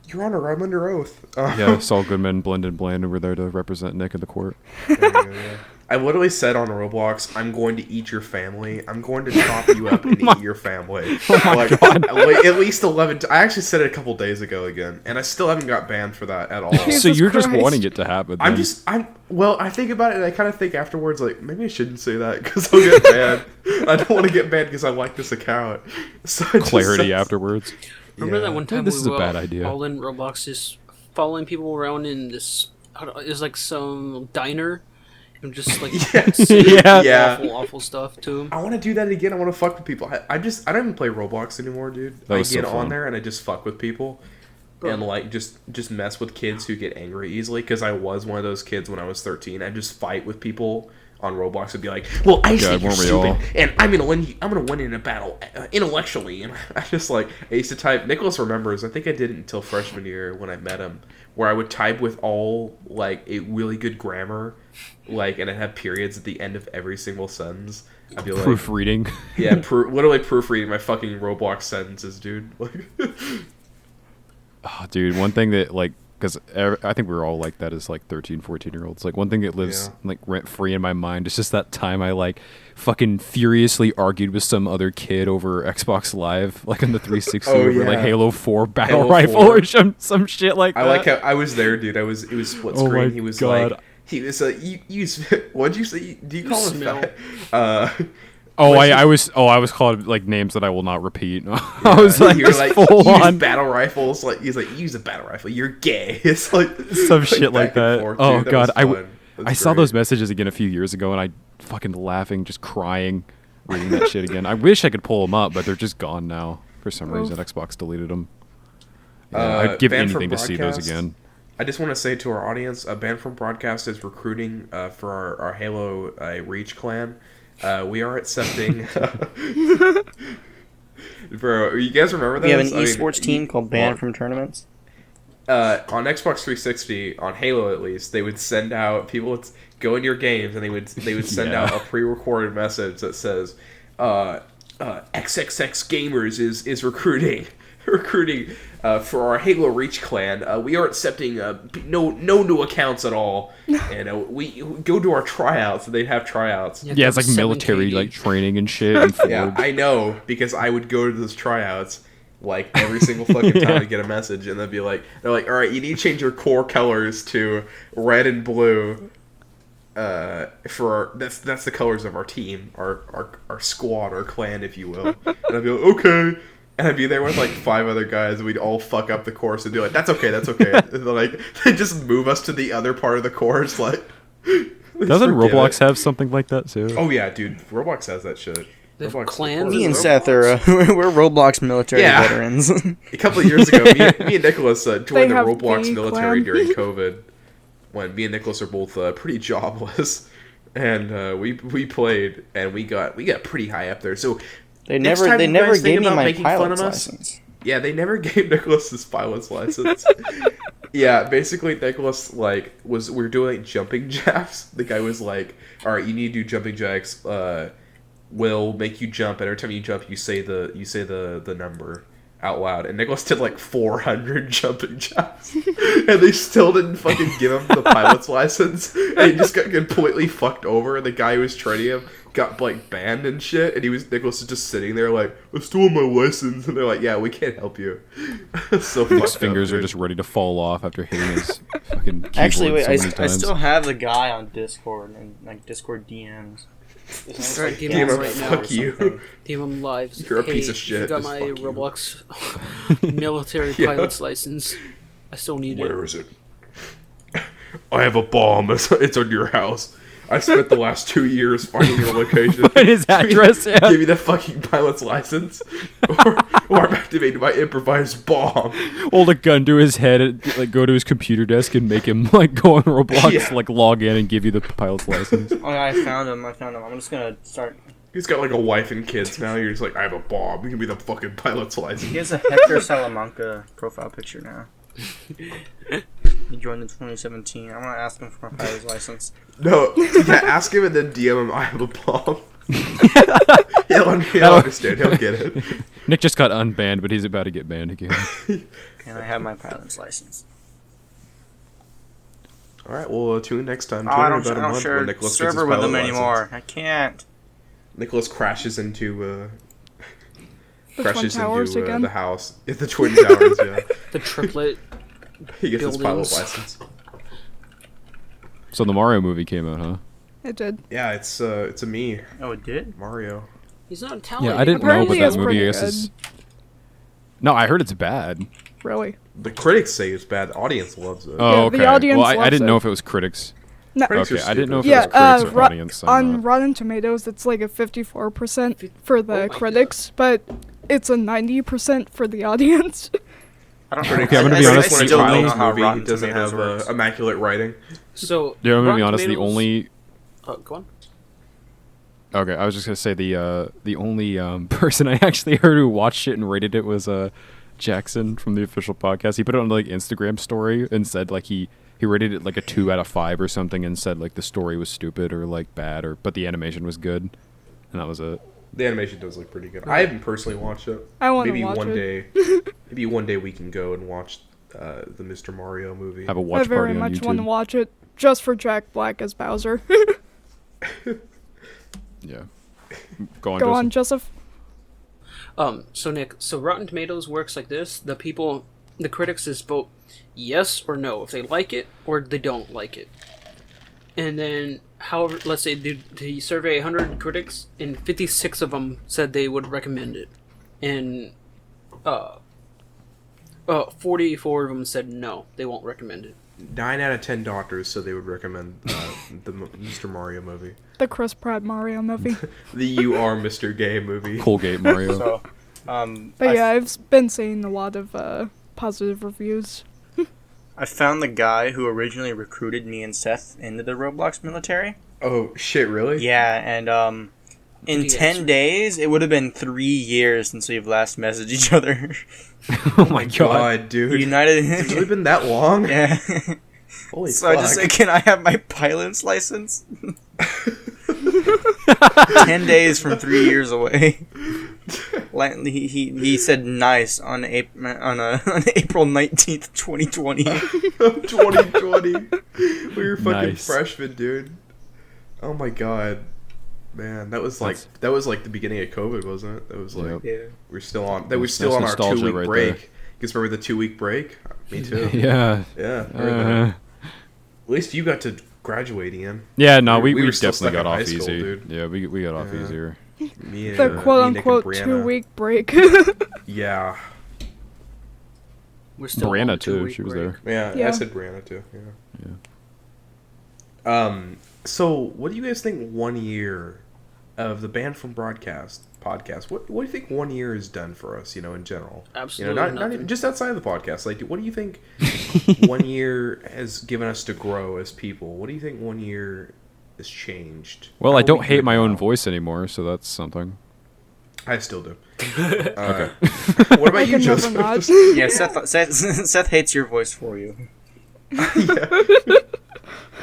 Your Honor, I'm under oath. Yeah, Saul Goodman, Blended Bland were there to represent Nick in the court. There you go, yeah. I literally said on Roblox, I'm going to eat your family. I'm going to chop you up and eat your family. At least 11 I actually said it a couple days ago again, and I still haven't got banned for that at all. So you're Christ. just wanting it to happen. Then. I think about it and I kind of think afterwards, like, maybe I shouldn't say that because I'll get banned. I don't want to get banned because I like this account. So clarity afterwards. Remember that one time this we is a were bad idea. all in Roblox just following people around in this, it was like some diner, and just like Yeah. awful stuff to him. I want to do that again. I want to fuck with people. I don't even play Roblox anymore, dude. That I was so get on fun. there and I just fuck with people. Bro. And like just mess with kids who get angry easily, because I was one of those kids when I was 13. I'd just fight with people on Roblox and be like, "Well, I think you're weren't we all? stupid, and I'm gonna win. I'm gonna win in a battle intellectually." And I just like I used to type. Nicholas remembers. I think I did it until freshman year when I met him, where I would type with all like a really good grammar, like, and I'd have periods at the end of every single sentence. I'd be like, Proofreading. yeah, literally proofreading my fucking Roblox sentences, dude. Like, Oh, dude, one thing that, like, because I think we were all like that as, like, 13, 14-year-olds. Like, one thing that lives, like, rent-free in my mind is just that time I, like, fucking furiously argued with some other kid over Xbox Live, like, on the 360 Oh, over, yeah. like, Halo 4 battle Halo rifle 4. or some shit like that. I like how I was there, dude. It was split Oh screen. my He was God. like, he was what'd you say? Do you call him smell. fat? I was called, like, names that I will not repeat. I was like, you were just like, full use on battle rifles. Like, he's like, use a battle rifle. You're gay. It's like some shit like back and that. forth, Oh dude. That god, was fun. That's I saw great. those messages again a few years ago, and I fucking laughing, just crying, reading that shit again. I wish I could pull them up, but they're just gone now for some reason. Xbox deleted them. Yeah, I'd give banned from anything to see those broadcast. again. I just want to say to our audience, Banned from Broadcast is recruiting for our Halo Reach clan. We are accepting. Bro, you guys remember this? We have an esports team called Banned from Tournaments. On Xbox 360, on Halo at least, they would send out people would go in your games and they would send Yeah. out a pre-recorded message that says, "XXX Gamers is recruiting for our Halo Reach clan. We are accepting no new accounts at all, and we go to our tryouts. And they'd have tryouts. Yeah, it's like 7 military KD. like training and shit. And Yeah, Forge. I know, because I would go to those tryouts like every single fucking time to get a message, and they'd be like, they're like, all right, you need to change your core colors to red and blue. That's the colors of our team, our squad, our clan, if you will. And I'd be like, okay. And I'd be there with like 5 other guys, and we'd all fuck up the course and be like, that's okay. And they're like, they just move us to the other part of the course, like. Doesn't forget Roblox it. have something like that too? Oh yeah, dude, Roblox has that shit. They have Roblox- clans. Me and Roblox? Seth are we're Roblox military Yeah. veterans. A couple of years ago, me and Nicholas joined They the have Roblox the military clan. during COVID, when me and Nicholas are both pretty jobless, and we played and we got pretty high up there. So They Next never time they you never guys think gave me about my making fun pilot's of us, license. yeah, they never gave Nicholas his pilot's license. Yeah, basically Nicholas we were doing like jumping jacks. The guy was like, all right, you need to do jumping jacks. Will make you jump, and every time you jump, you say the number out loud. And Nicholas did like 400 jumping jacks, and they still didn't fucking give him the pilot's license. And he just got completely fucked over. And the guy who was training him got like banned and shit. And Nicholas was just sitting there like, I stole my license. And they're like, yeah, we can't help you. So His fucked fingers up, are dude. just ready to fall off after hitting his fucking keyboard Actually, wait, so many I times. still have the guy on Discord and like Discord DMs. His name's, Start like, giving Damn him it, right now. fuck you. something. Give him live. You're a Hey, piece of shit, You got just my fuck you. Roblox military Yeah. pilot's license. I still need it. Where is it? I have a bomb. It's on your house. I spent the last 2 years finding your location. Find his address, yeah. Give me the fucking pilot's license, or I'm activating my improvised bomb. Hold a gun to his head and like go to his computer desk and make him like go on Roblox, Yeah. like log in and give you the pilot's license. Oh, yeah, I found him. I'm just gonna start. He's got like a wife and kids now. You're just like, I have a bomb. Give me the fucking pilot's license. He has a Hector Salamanca profile picture now. He joined in 2017. I'm gonna ask him for my pilot's license. No, yeah, ask him and then DM him. I have a bomb. He'll understand. He'll get it. Nick just got unbanned, but he's about to get banned again. And I have my pilot's license. All right, well, tune in next time. Oh, I Tune in don't, about a I don't month share when a Nicholas gets his server with pilot them license. anymore. I can't. Nicholas crashes into The Twin Towers again. the house. The Twin Towers, yeah. The triplet. He gets his pilot Buildings. license. So the Mario movie came out, huh? It did. Yeah, it's a me, Oh, it did? Mario. He's not Italian. Yeah, I didn't know, Apparently but it's that movie, I pretty guess, is... No, I heard it's bad. Really. The critics say it's bad. The audience loves it. Oh, Yeah, okay. the audience well, I loves didn't it. know if it was critics. No. Critics are Okay, I didn't know if stupid. it was critics or Ro- audience. on Rotten Tomatoes, it's like a 54% for the critics, but it's a 90% for the audience. I don't Critics, Okay, I'm gonna be I honest, when the a still don't know only- child's how movie Rotten doesn't Tomatoes have works. immaculate writing. So Yeah, I'm gonna be Rotten honest. The Tomatoes- only Go on. okay, I was just gonna say the only person I actually heard who watched it and rated it was Jackson from the official podcast. He put it on like Instagram story and said like he rated it like a 2 out of 5 or something and said like the story was stupid or like bad or but the animation was good, and that was it. The animation does look pretty good. I haven't personally watched it. I want to Maybe watch one it. day. Maybe one day we can go and watch the Mr. Mario movie. Have a I watch very party on much want to YouTube. watch it just for Jack Black as Bowser. Yeah. Go on. Go Joseph. on, Joseph. So Nick, so Rotten Tomatoes works like this. The critics just vote yes or no if they like it or they don't like it. And then, however, let's say they survey 100 critics, and 56 of them said they would recommend it, and 44 of them said no, they won't recommend it. 9 out of 10 doctors said they would recommend the Mr. Mario movie. The Chris Pratt Mario movie. The You Are Mr. Gay movie. Colgate Mario. So, But yeah, I've been seeing a lot of positive reviews. I found the guy who originally recruited me and Seth into the Roblox military. Oh, shit, really? Yeah, and in Yes. 10 days, it would have been 3 years since we've last messaged each other. Oh my god. God, dude. United. Has it really been that long? Yeah. Holy So fuck. I just said, can I have my pilot's license? 10 days from 3 years away. He said nice on April 19th, 2020. 2020. We were fucking Nice. freshmen, dude. Oh my god. Man, that was like the beginning of COVID, wasn't it? That was like Yep. Yeah. we're still on That's our nostalgia 2-week right break. there. Because remember the 2-week break? Me too. Yeah. Yeah. remember that. Uh, At least you got to graduate, Ian. yeah, no, we were still definitely stuck got in off high school, easy. dude. Yeah, we got off Yeah. easier. Me and, The me, Nick, quote-unquote and Breanna. 2-week break. Yeah. We're still on Breanna the too, 2-week she was break. there. Yeah, Yeah. I said Breanna too. Yeah. So what do you guys think 1 year of the Banned from Broadcast podcast? What do you think 1 year has done for us? In general. Absolutely not nothing. even, just outside of the podcast. Like, what do you think 1 year has given us to grow as people? What do you think 1 year has changed? Well, How I are don't we hate good my own now? voice anymore, so that's something. I still do. Okay. What about I you, can never Joseph? not. Yeah, Seth hates your voice for you.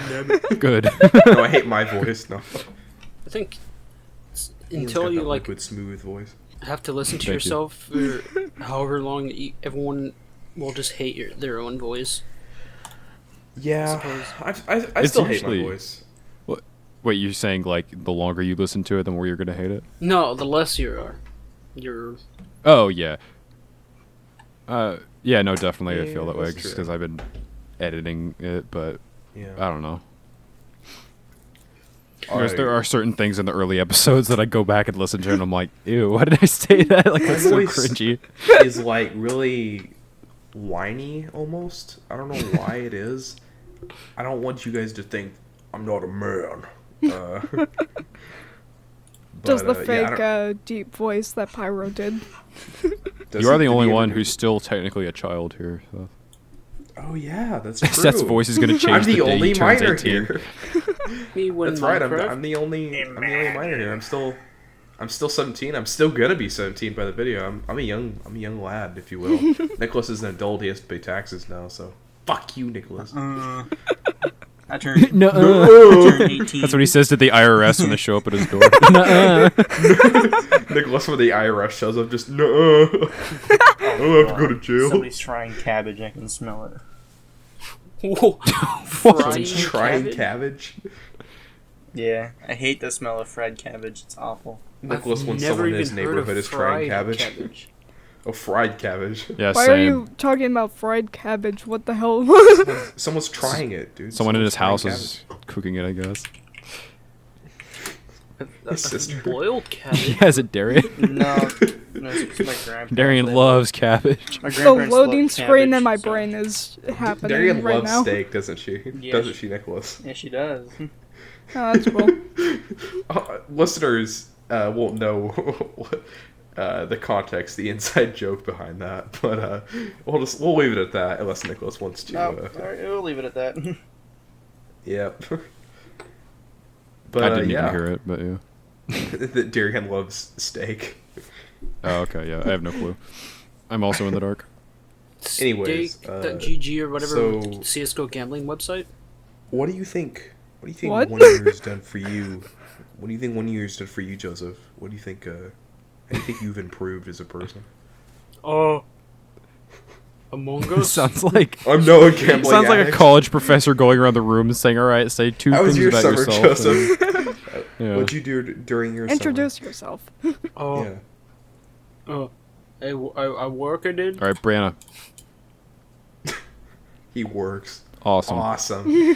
Yeah. Good. No, I hate my voice. No. I think Ian's until got you that like liquid, smooth voice. have to listen to Thank you. yourself for however long, everyone will just hate their own voice. Yeah, suppose. I It's still hate my usually- voice. Wait, you're saying like the longer you listen to it, the more you're gonna hate it? No, the less you are. You're Oh yeah. Yeah, no, definitely I feel Yeah, that way that's just true. because I've been editing it, but Yeah. I don't know. I- There are certain things in the early episodes that I go back and listen to, and I'm like, ew, why did I say that? Like, that's so voice- cringy. is like really whiny almost. I don't know why it is. I don't want you guys to think I'm not a man. Does the yeah, I fake don't- deep voice that Pyro did. does You are it- the did only he one ever- who's still technically a child here. So. Oh yeah, that's true. Seth's voice is gonna change I'm the the day only he turns minor 18. here. me when That's right. Minecraft. I'm the only minor here. I'm still 17. I'm still gonna be 17 by the video. I'm a young lad, if you will. Nicholas is an adult. He has to pay taxes now. So fuck you, Nicholas. I turned, No. I turned 18. That's what he says to the IRS when they show up at his door. Nuh-uh. Nicholas, when the IRS shows up, just no. I don't have to go to jail. Somebody's frying cabbage. I can smell it. Whoa. Frying Someone's trying cabbage? cabbage. Yeah, I hate the smell of fried cabbage. It's awful. Nicholas, when Never someone in even his heard of neighborhood is trying fried cabbage. Oh, fried cabbage. Yeah, Why same. are you talking about fried cabbage? What the hell? Someone's trying it, dude. Someone in his Someone's house trying is cooking it, I guess. His sister. Boiled cabbage. Yeah, is it Darian? No, it's my grandparents. Darian They loves cabbage. My The grandparents loading love screen in cabbage, my so- brain is happening Darian right loves now. steak, doesn't she? Yeah, Doesn't she, Nicholas? Yeah, she does. Oh, that's cool. Listeners won't know the context, the inside joke behind that, but we'll leave it at that unless Nicholas wants to. No, alright, we'll leave it at that. Yep. But I didn't yeah, even hear it, but yeah. that Darian loves steak. Oh, okay, yeah, I have no clue. I'm also in the dark. Anyways, Steak.gg or whatever so- CS:GO gambling website. What do you think? What do you think What? 1 year's done for you? What do you think 1 year's done for you, Joseph? What do you think? How do you think you've improved as a person? Among Us. Sounds like I'm no gambling. sounds like a addict. college professor going around the room and saying, "All right, say two How was things your about summer, yourself." Joseph? Yeah. What'd you do during your Introduce yourself. Oh, summer? I work. I did. All right, Breanna. Yeah, he works. Awesome. Awesome.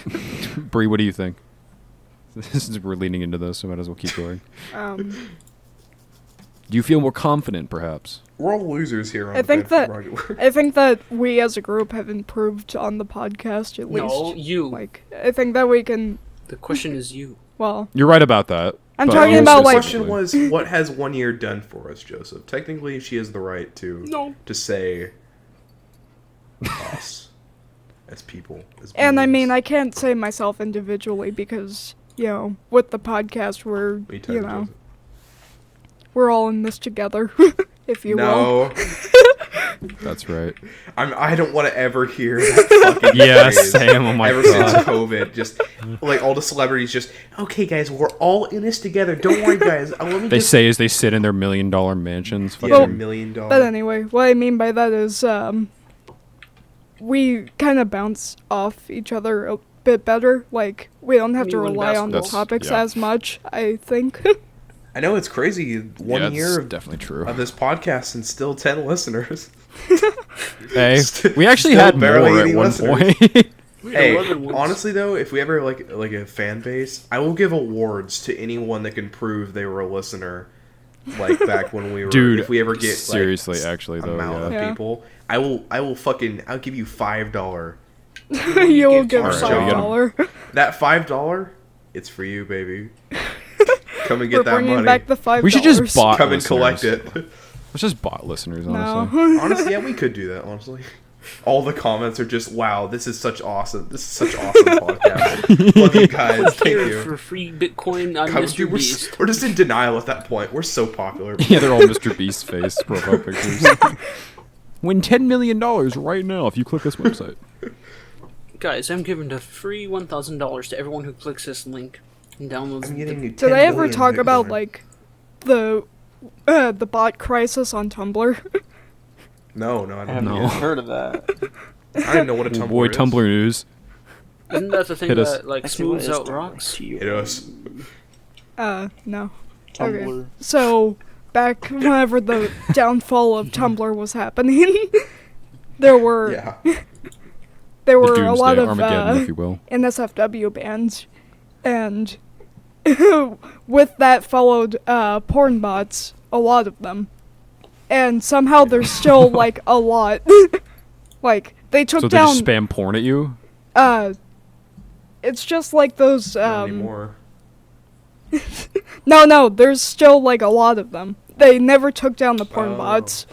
Bree, what do you think? We're leaning into this, so might as well keep going. Do you feel more confident, perhaps? We're all losers here. On I think the that Rocket. I think that we as a group have improved on the podcast at least. No, you. Like I think that we can. The question is you. Well, You're right about that. I'm but talking you about, The like- question was, what has 1 year done for us, Joseph? Technically, she has the right to say us as people. As and I mean beings. I can't say myself individually because with the podcast we're What are you talking about, Joseph? we're all in this together, if you will. No, That's right. I don't want to ever hear that fucking Yeah, phrase. Sam. Oh my Ever since god. COVID, just like all the celebrities, just okay, guys, we're all in this together. Don't worry, guys. Let me They just say as they sit in their $1 million mansions. yeah, fucking- $1 million. But anyway, what I mean by that is we kind of bounce off each other a bit better. Like we don't have to You mean rely on the basketball? topics Yeah. as much, I think. I know it's crazy. One yeah, year it's definitely true. of this podcast and still 10 listeners. Hey, we actually Still had barely more at any one listeners. point. Hey, 11 ones. honestly though, if we ever like a fan base, I will give awards to anyone that can prove they were a listener. Like back when we were, Dude, if we ever get seriously, actually, though, amount yeah. of people, I will I'll give you $5. You will give Alright, $5. That $5, it's for you, baby. Come and get We're that bringing money. back the $5. We should just bot Come and listeners. collect it. Let's just bot listeners, honestly. No. Honestly, yeah, we could do that. Honestly, all the comments are just, "Wow, this is such awesome. This is such awesome podcast. Love you guys. Thank Here you." for free Bitcoin. I'm Come, Mr. dude, Beast. we're just in denial at that point. We're so popular. Yeah, they're all Mr. Beast face profile pictures. Win $10 million right now if you click this website. Guys, I'm giving a free $1,000 to everyone who clicks this link and downloads I'm getting you Did 10 I ever billion talk about Bitcoin. like the bot crisis on Tumblr? No, I I don't haven't No. even heard of that. I don't even know what a Oh Tumblr boy, is. Tumblr news. Isn't that the thing Hit us. that like Actually, what smooths is out Tumblr? rocks? It is. No. Tumblr. Okay. So back whenever the downfall of Tumblr was happening, there were Yeah. there The were a doomsday lot of Armageddon, if you will. NSFW bans, and with that followed porn bots, a lot of them, and somehow there's still like a lot. Like they took So they down. just spam porn at you? It's just like those. Not anymore. No, there's still like a lot of them. They never took down the porn Oh. bots.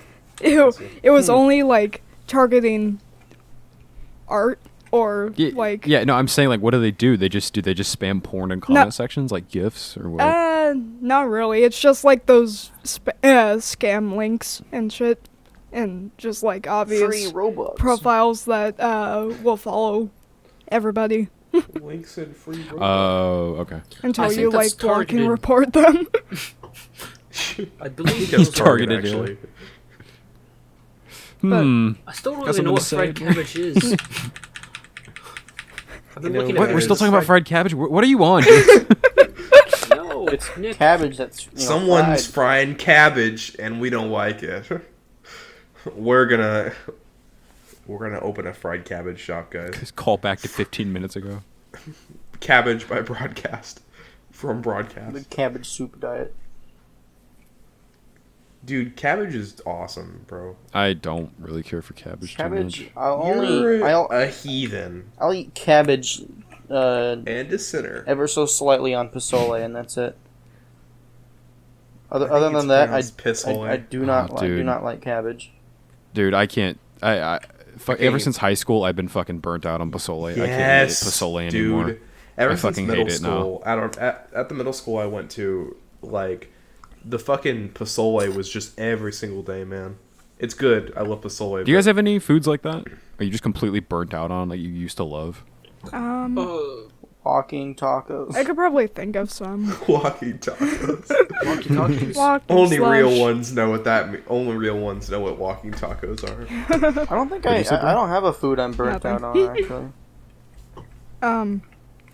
I see. It was only like targeting art or like Yeah, no, I'm saying, like, what do? They just spam porn in comment sections, like GIFs or what? not really. It's just like those scam links and shit, and just like obvious Robux. profiles that will follow everybody Links and free. Oh, okay. until I think you that's like block and targeted. report them. I believe It was Targeted, targeted, actually. But- Hmm. I still don't Got even know what something fried to say? cabbage is. I've been You know, looking What? at We're still this. talking about fried cabbage? What are you on, dude? No, it's Nick. Cabbage that's Someone's fried. frying cabbage and we don't like it. We're gonna open a fried cabbage shop, guys. Just call back to 15 minutes ago. Cabbage by broadcast. From The broadcast. cabbage soup diet. Dude, cabbage is awesome, bro. I don't really care for cabbage too Cabbage. much. You're I'll a heathen eat cabbage and a sinner. ever so slightly on pozole, and that's it. Other I think than it's that, pronounced pisshole. I do not Oh, like do dude. not like cabbage. Dude, I can't. Okay. Ever since high school, I've been fucking burnt out on pozole. I can't eat Yes, pozole dude. anymore. Ever I since fucking middle hate it now. school, at the middle school I went to, like, the fucking pozole was just every single day, man. It's good. I love pozole. Do you guys have any foods like that? Are you just completely burnt out on that you used to love? Walking tacos. I could probably think of some. walking tacos? Walkie-talkies. Walking Only real slush. ones know what only real ones know what walking tacos are. I don't think What you said, I don't have a food I'm burnt Nothing. out on actually.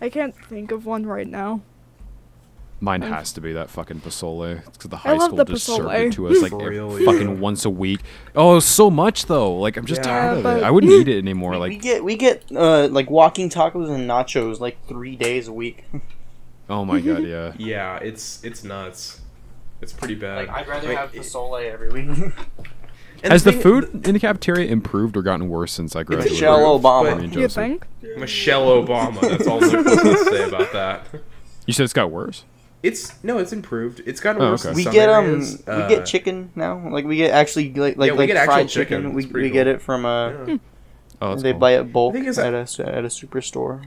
I can't think of one right now. Mine has to be that fucking pozole. It's because the I high love school the just served pozole. it to us like Really? fucking once a week. Oh, so much though. Like I'm just Yeah, tired of but- it. I wouldn't eat it anymore. we Like get like walking tacos and nachos like 3 days a week. oh my god, yeah. Yeah, it's nuts. It's pretty bad. Like I'd rather Like, have pozole every week. and Has the thing- food in the cafeteria improved or gotten worse since I graduated? Michelle Obama. Me and You Joseph. think? Michelle Obama. That's all I'm supposed to say about that. You said it's got worse? It's improved. It's gotten Oh, worse. okay. in We some get areas. we get chicken now. Like we get actually like Yeah, we get actual fried chicken. chicken. It's We pretty get cool. it from Yeah. Oh, that's they cool. buy it bulk The thing is at a superstore.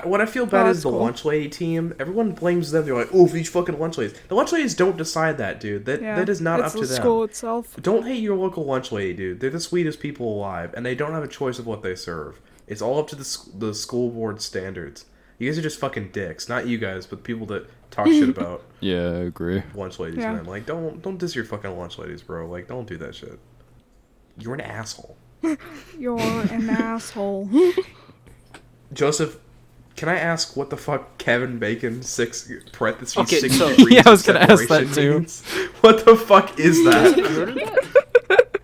What I feel bad Oh, is that's the cool. lunch lady team. Everyone blames them. They're like, "Oh, these fucking lunch ladies." The lunch ladies don't decide that, dude. That is not it's up to the them. school itself. Don't hate your local lunch lady, dude. They're the sweetest people alive, and they don't have a choice of what they serve. It's all up to the school board standards. You guys are just fucking dicks. Not you guys, but people that talk shit about Yeah, I agree. lunch ladies, Yeah. man. Like, don't diss your fucking lunch ladies, bro. Like, don't do that shit. You're an asshole. You're an asshole. Joseph, can I ask what the fuck Kevin Bacon 6 parentheses Okay, 6 so- degrees Yeah, I was of gonna ask that separation too. means? What the fuck is that? You heard of that?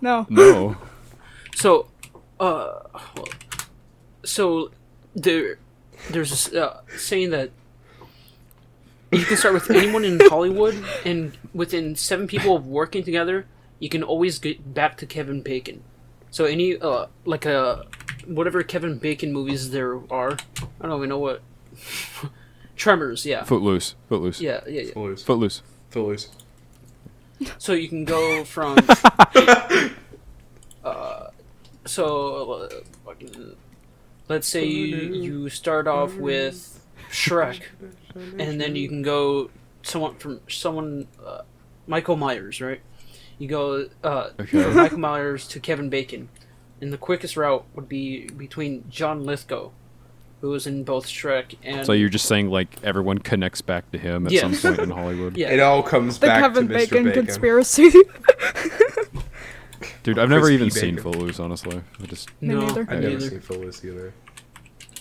No. No. So, so there's a saying that you can start with anyone in Hollywood, and within 7 people of working together, you can always get back to Kevin Bacon. So any whatever Kevin Bacon movies there are, I don't even know what. Tremors, yeah, Footloose. Footloose. yeah. Footloose. Footloose. Footloose. So you can go from. Fucking, let's say you start off with Shrek, and then you can go someone Michael Myers, right? You go from Michael Myers to Kevin Bacon, and the quickest route would be between John Lithgow, who was in both Shrek and So you're just saying like everyone connects back to him at some Yes. point in Hollywood? yeah. It all comes The back Kevin to Mr. Bacon, Bacon. conspiracy. Dude, I've never Crispy even bacon. seen Footloose, honestly. I just Me No, neither. I've never neither. seen Footloose either.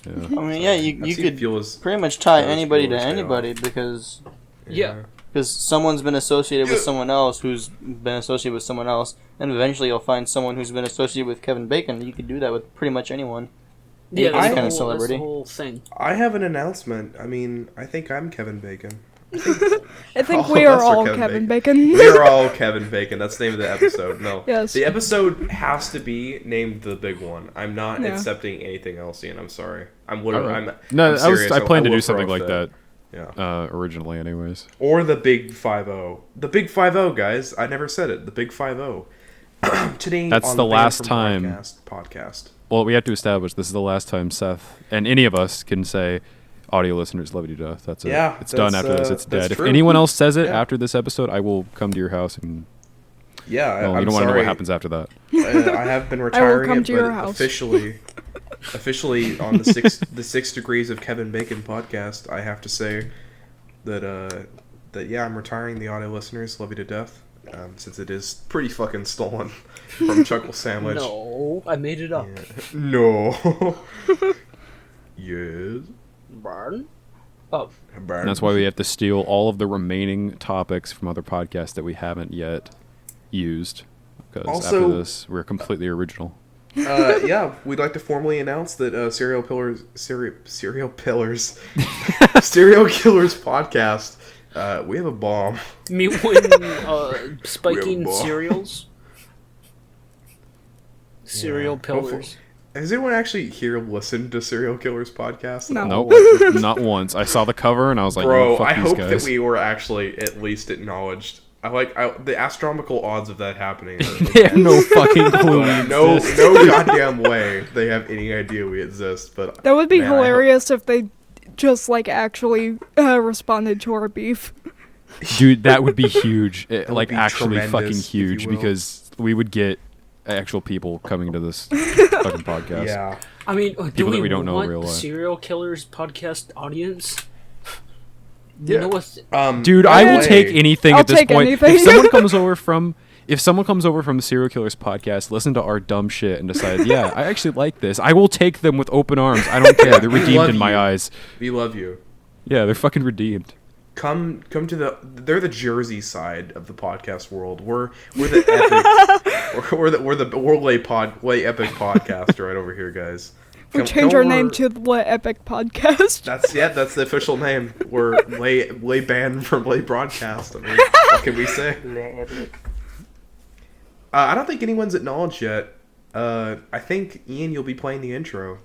yeah. I mean, yeah, I've you seen could Footloose- pretty much tie Footloose anybody to Footloose, they anybody because Yeah. someone's been associated with someone else who's been associated with someone else, and eventually you'll find someone who's been associated with Kevin Bacon. You could do that with pretty much anyone. Yeah, Any that's, kind the of whole, celebrity. that's the whole thing. I have an announcement. I mean, I think I'm Kevin Bacon. I think All we of are us are all Kevin Kevin Bacon. We're all Kevin Bacon. That's the name of the episode. No. Yes. The episode has to be named The Big One. I'm not Yeah. accepting anything else, Ian. I'm sorry. I'm literally. Alright. I'm, No, I'm serious. I planned to will do something throw a like fit. that Yeah. originally, anyways. Or the Big 5-0. The Big 5-0, guys. I never said it. The Big 5-0. Today That's on the Band last from time- Broadcast podcast. Well, we have to establish this is the last time Seth and any of us can say audio listeners love you to death. That's it. Yeah, It's done that's, after this. It's that's dead. If true. anyone else says it Yeah. after this episode, I will come to your house and Yeah, well, I'm you don't want to know sorry. what happens after that. I have been retiring come it, to your but house. officially on the 6 degrees of Kevin Bacon podcast, I have to say that yeah, I'm retiring the audio listeners. Love you to death. Since it is pretty fucking stolen from Chuckle Sandwich. No, I made it up. Yeah. No. Yes. Burn. Oh, And that's why we have to steal all of the remaining topics from other podcasts that we haven't yet used. Because Also- after this, we're completely original. Yeah, we'd like to formally announce that serial killers podcast. We have a bomb. me when spiking We're cereals. Serial Yeah. pillars. Has anyone actually here listened to Serial Killers podcast? No. Nope, not once. I saw the cover and I was like, Bro, fuck I these hope guys. that we were actually at least acknowledged. The astronomical odds of that happening. They have no fucking clue. we no exist. goddamn way they have any idea we exist. But That would be man, I hope- hilarious if they just like actually responded to our beef. Dude, that would be huge. would Like be actually tremendous, fucking if you huge will. because we would get actual people coming to this fucking podcast. Yeah. I mean, do People that we we don't know in want real the life. serial killers podcast audience? Yeah. You know what? Dude, by I the will way- take anything I'll at this take point. anything. If someone comes over from the Serial Killers podcast, listen to our dumb shit and decide, yeah, I actually like this, I will take them with open arms. I don't care. They're We redeemed love in my you. eyes. We love you. Yeah, they're fucking redeemed. Come to they're the Jersey side of the podcast world. We're the epic we're the way epic podcast right over here, guys. We Come- change come our over- name to the Epic Podcast. That's the official name. We're lay banned from lay broadcast. I mean, what can we say? I don't think anyone's acknowledged yet. I think Ian, you'll be playing the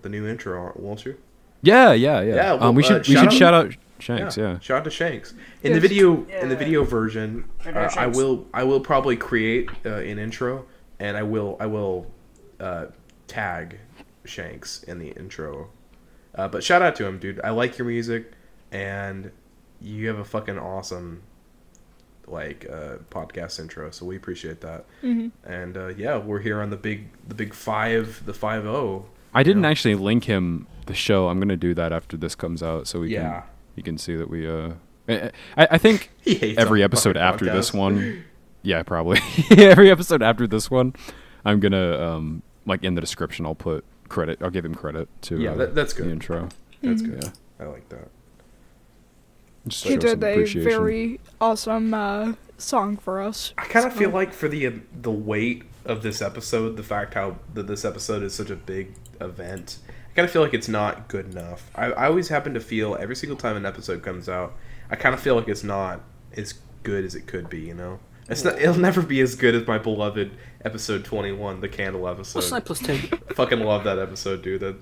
new intro, won't you? Yeah. Yeah, well, we should shout out Shanks. Yeah. Shout out to Shanks. In Yes. the video version, Shanks. I will probably create an intro, and I will tag Shanks in the intro. But shout out to him, dude. I like your music, and you have a fucking awesome podcast intro. So we appreciate that. Mm-hmm. And yeah, we're here on the big 5-0. I didn't actually link him the show. I'm gonna do that after this comes out, so Yeah. you can see that we. I think He hates every our episode fucking after this podcast. one. Yeah, probably. Every episode after this one, I'm gonna in the description I'll put credit. I'll give him credit to Yeah, that's good. the intro. That's Mm-hmm. good. I like that. Just He show some did a appreciation. very awesome song for us. I kind of feel like for the weight of this episode, the fact that this episode is such a big event, I kind of feel like it's not good enough. I always happen to feel every single time an episode comes out, I kind of feel like it's not as good as it could be. You know, it'll never be as good as my beloved episode 21, the candle episode. What's 9 plus 10? Fucking love that episode, dude. That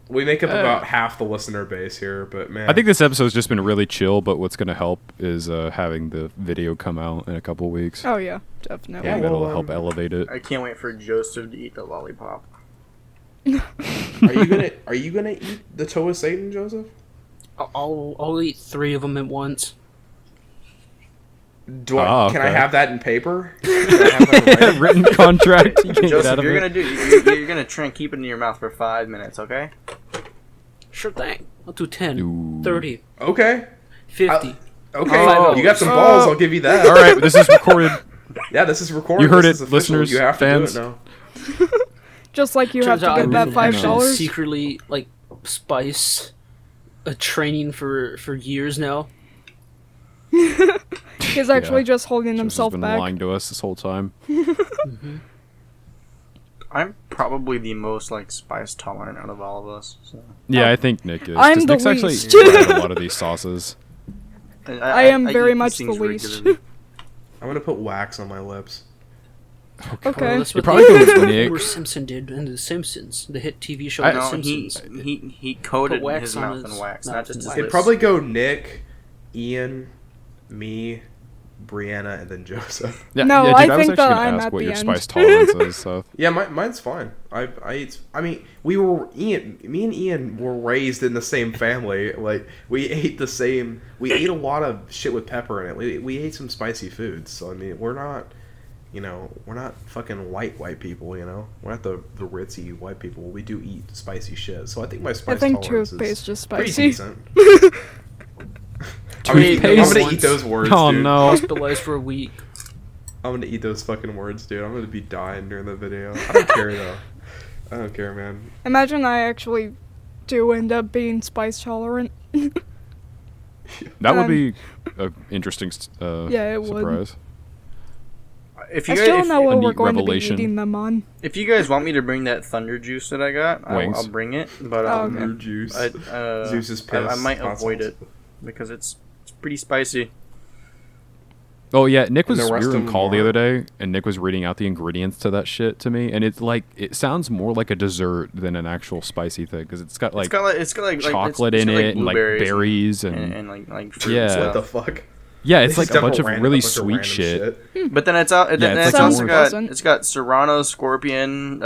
we make up about half the listener base here, but man, I think this episode's just been really chill, but what's going to help is having the video come out in a couple weeks. Oh yeah, definitely. Yeah, Yeah, that'll well, help elevate it. I can't wait for Joseph to eat the lollipop. are you gonna eat the toe of Satan, Joseph? I'll eat 3 of them at once. Can I okay. have that in paper? Can I have that in writing? Written contract. You can't get Joseph, out of you're it. you're gonna try and keep it in your mouth for 5 minutes, okay? Sure thing. I'll do 10, Ooh. 30, Okay. 50. Okay. Oh. You got some balls. I'll give you that. All right, this is recorded. Yeah, this is recorded. You heard This it, is official. listeners, You have fans. to do it now. Just like you have Turns to out get I've that been $5. actually secretly spice a training for years now. He's actually Yeah. just holding Joseph's himself been back. lying to us this whole time. I'm probably the most spice tolerant out of all of us. So. Yeah, I think Nick is. 'cause I'm the Nick's actually least. tried a lot of these sauces. I am very eat these much the things least. regularly. I'm gonna put wax on my lips. Okay. Well, that's You what probably go with Nick. Homer Simpson did in The Simpsons, the hit TV show I- The No, Simpsons. he coated Put wax his on mouth his in wax, mouth not just and his wax. It'd lips. probably go Nick, Ian, me, Breanna, and then Joseph. Yeah, No, yeah, dude, I was think actually that gonna I'm ask at what the your end. spice tolerance is. So Yeah, mine's fine. I mean, me and Ian were raised in the same family. Like we ate a lot of shit with pepper in it. We ate some spicy foods. So I mean, we're not fucking white people. You know, we're not the ritzy white people. We do eat spicy shit. So I think my spice I think tolerance toothpaste is pretty spicy. decent. I'm Toothpaste? gonna eat those words. Oh dude. no! Hospitalized for a week. I'm gonna eat those fucking words, dude. I'm gonna be dying during the video. I don't care though. I don't care, man. Imagine I actually do end up being spice tolerant. That would Um, be an interesting Yeah, it would. surprise. If I you still guys, don't know what neat we're going revelation. to be eating them on. if you guys want me to bring that thunder juice that I got, Wings. I'll bring it. But Oh, okay. Thunder juice. Zeus's I piss. might hot avoid sauce. it because it's pretty spicy. Oh yeah, Nick And was the we rest were in of them call the are- other day, and Nick was reading out the ingredients to that shit to me, and it's like it sounds more like a dessert than an actual spicy thing because it's got like it's got like chocolate it's in got, like, it and like blueberries berries and, and like fruit Yeah. and What stuff. the fuck? yeah, it's They like just a bunch dump of ran- really bunch of sweet random shit. But then it's out. Yeah, Then it's it's like also sounds got pleasant. it's got serrano, scorpion,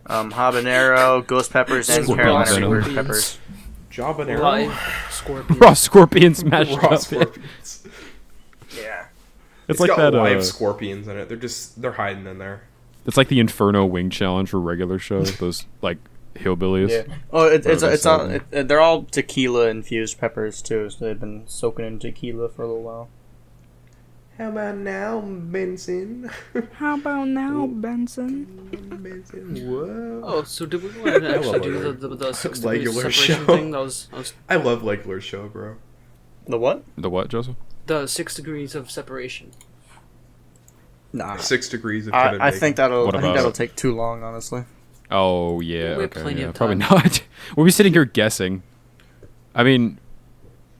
habanero, ghost peppers, and Scorpion Carolina venom. reaper peppers. Jabanero. Live scorpion. Raw scorpion smashed Raw up. scorpions. Yeah. It's It's like got that. live scorpions in it. They're hiding in there. It's like the Inferno Wing Challenge for regular shows. Those like hillbillies. Yeah. Oh, it's Whatever it's they all say. they're all tequila infused peppers too. So they've been soaking in tequila for a little while. How about now, Benson? How about now, Benson? Benson, whoa. Oh, so did we want to actually love do it. the 6 degrees Regular separation show. thing? That was I love Legler's show, bro. The what? The what, Joseph? the 6 degrees of separation. Nah. 6 degrees of Kevin I Bacon. think that'll What I think about that'll it? take too long, honestly. Oh yeah. We have Okay. plenty Yeah, of probably time. not. We'll be sitting here guessing. I mean,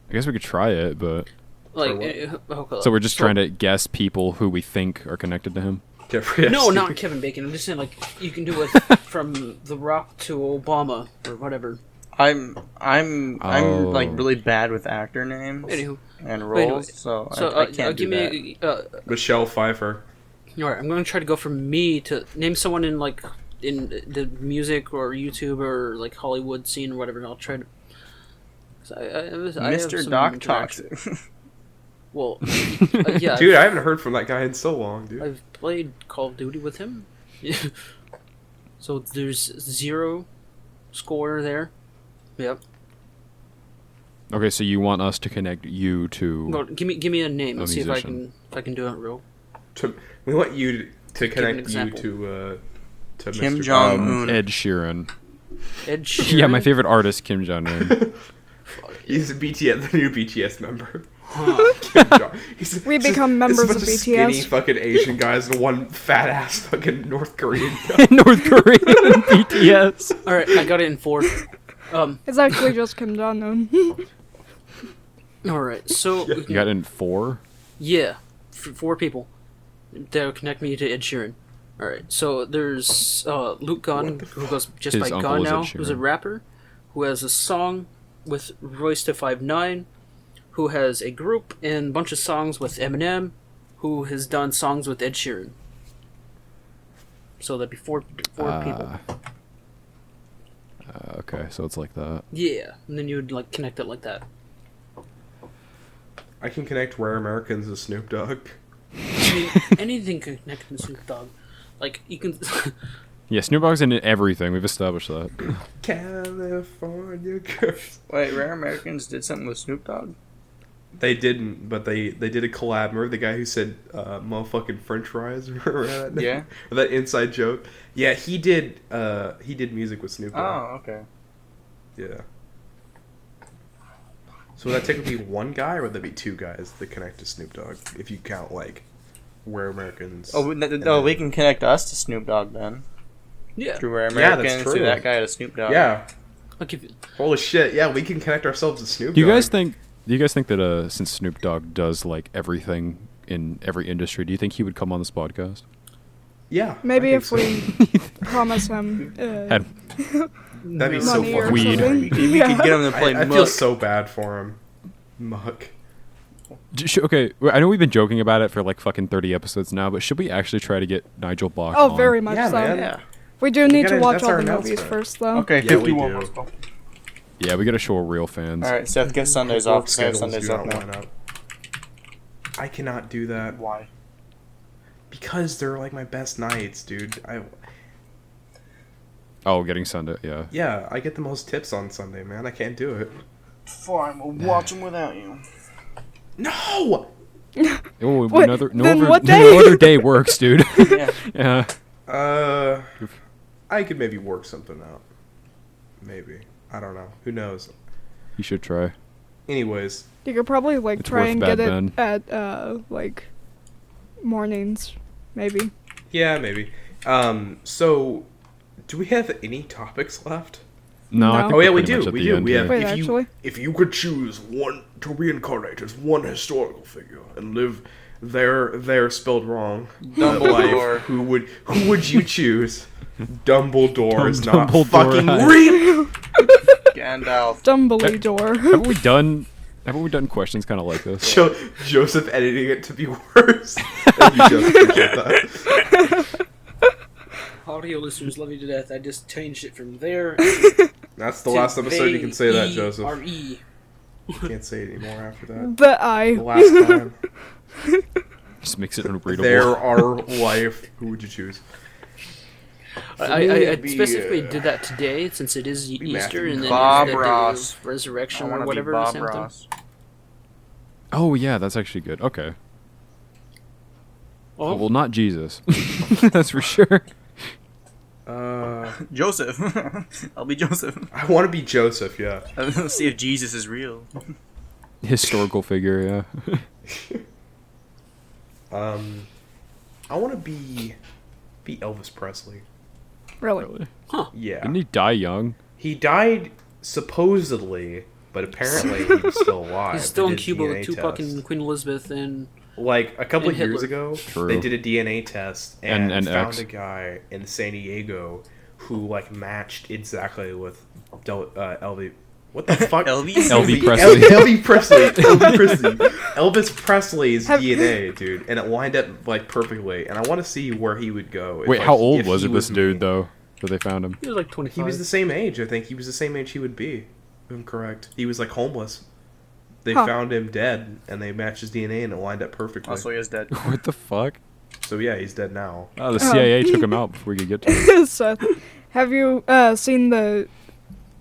I guess we could try it, but Like, what? so we're just trying to guess people who we think are connected to him. Jeffrey No, Epstein. not Kevin Bacon. I'm just saying, like, you can do it from The Rock to Obama or whatever. I'm Oh. like really bad with actor names Anywho, and Wait, roles, wait. so so I can't do give that. me. Michelle Pfeiffer. All right, I'm going to try to go from me to name someone in like in the music or YouTube or like Hollywood scene or whatever. And I'll try to. 'Cause I have Mr. some Doc interaction. Toxic. Well, yeah, Dude, I haven't heard from that guy in so long, dude. I've played Call of Duty with him. So there's 0 score there. Yep. Okay, so you want us to connect you to? Well, give me a name. A Let's see musician. if I can do it real. We want you to an connect you example. to Kim Mr. Jong-un. Ed Sheeran. Ed Sheeran. Yeah, my favorite artist, Kim Jong Un. He's a BTS, the new BTS member. Huh. Kim Jong. He's, We it's just- become members it's a of bunch Skinny BTS. fucking Asian guys and one fat ass fucking North Korean guy. North Korean BTS. All right, I got it in 4. It's actually just Kim Jong Un. All right, so You got in 4? yeah, 4 people that'll connect me to Ed Sheeran. All right, so there's Luke Gunn, who goes just His by uncle Gunn is Ed now, who's a Sheeran. rapper, who has a song with Royce to 5'9", who has a group and a bunch of songs with Eminem, who has done songs with Ed Sheeran. So that'd be 4 people. Okay, so it's like that. Yeah, and then you would like connect it like that. I can connect Rare Americans to Snoop Dogg. I mean, anything can connect to Snoop Dogg. Like you can. Yeah, Snoop Dogg's in everything. We've established that. California girls. Wait, Rare Americans did something with Snoop Dogg? They didn't, but they did a collab. Remember the guy who said motherfucking French fries? Remember that? Yeah. Or that inside joke? Yeah, he did music with Snoop Dogg. Oh, okay. Yeah. So would that technically be one guy, or would that be 2 guys that connect to Snoop Dogg? If you count like Rare Americans. Oh, we can connect us to Snoop Dogg then. Yeah. Through Rare Yeah, that's Americans, true. to that guy to Snoop Dogg. Yeah. I'll give you. Holy shit! Yeah, we can connect ourselves to Snoop Dogg. Do you guys think? Do you guys think that since Snoop Dogg does like everything in every industry, do you think he would come on this podcast? Yeah. Maybe I if think we promise him Had- That'd be so money or fucking Weed. something. We could Yeah. get him to play I Muck. feel so bad for him. Muck. Okay, I know we've been joking about it for like fucking 30 episodes now, but should we actually try to get Nigel Bach Oh, on? very much Yeah, so. man. Yeah. We do need to gotta- watch that's all our the movies announcement. first, though. Okay, Yeah, we 51. do. Let's go. Yeah, we gotta show real fans. All right, Seth, get Sundays Work off. I have schedules Sundays do off not now. line up. I cannot do that Why? because they're like my best nights, dude. Oh, getting Sunday, yeah. Yeah, I get the most tips on Sunday, man. I can't do it. Fine, we'll watch them without you. No. Oh, What? another Then no what no day? other day works, dude. Yeah. Yeah. I could maybe work something out. maybe. I don't know. Who knows? You should try. Anyways, You could probably like It's try worth and Bad get Ben. it at like mornings, maybe. yeah, maybe. So, do we have any topics left? No, I No. think Oh yeah, we're we pretty do. much at We the do. end We here. have. Wait, if actually? if you could choose one to reincarnate as one historical figure and live their spelled wrong Dumbledore. life, who would you choose? Dumbledore is not Dumbledore, fucking I- real. Gandalf. Dumbledore. Haven't we done questions kind of like this? Joseph editing it to be worse. Thank you, Joseph. Appreciate that. Audio listeners love you to death. I just changed it from there. That's the last episode you can say that, Joseph. R-E. Can't say it anymore after that. The I. The last time. Just makes it unreadable. There are life. Who would you choose? I be, specifically did that today since it is be Easter Matthew and then Bob the day Ross. of resurrection I or want to be whatever. Bob something. Ross. Oh yeah, that's actually good. Okay. Oh, Well, not Jesus. That's for sure. Joseph. I'll be Joseph. I want to be Joseph. Yeah. Let's see if Jesus is real. Historical figure, yeah. I want to be Elvis Presley. Really? Yeah. Didn't he die young? He died supposedly, but apparently he was still alive. he's still They in did Cuba DNA with Tupac test. and Queen Elizabeth and Like a couple and of years Hitler. ago, True. they did a DNA test and, And found X. a guy in San Diego who like matched exactly with LV. What the fuck? Elvis? LV Presley. Elvis Presley. Elvis Presley. Elvis Presley's DNA, dude, and it lined up like perfectly. And I want to see where he would go. Wait, like, how old if was he it, this me. dude, though, that they found him? he was like 25. He was the same age, I think. He was the same age he would be. If I'm correct. He was like homeless. They Huh. found him dead, and they matched his DNA, and it lined up perfectly. Also, he is dead. What the fuck? So yeah, he's dead now. Oh, the CIA took him out before we could get to him. Seth, have you seen the?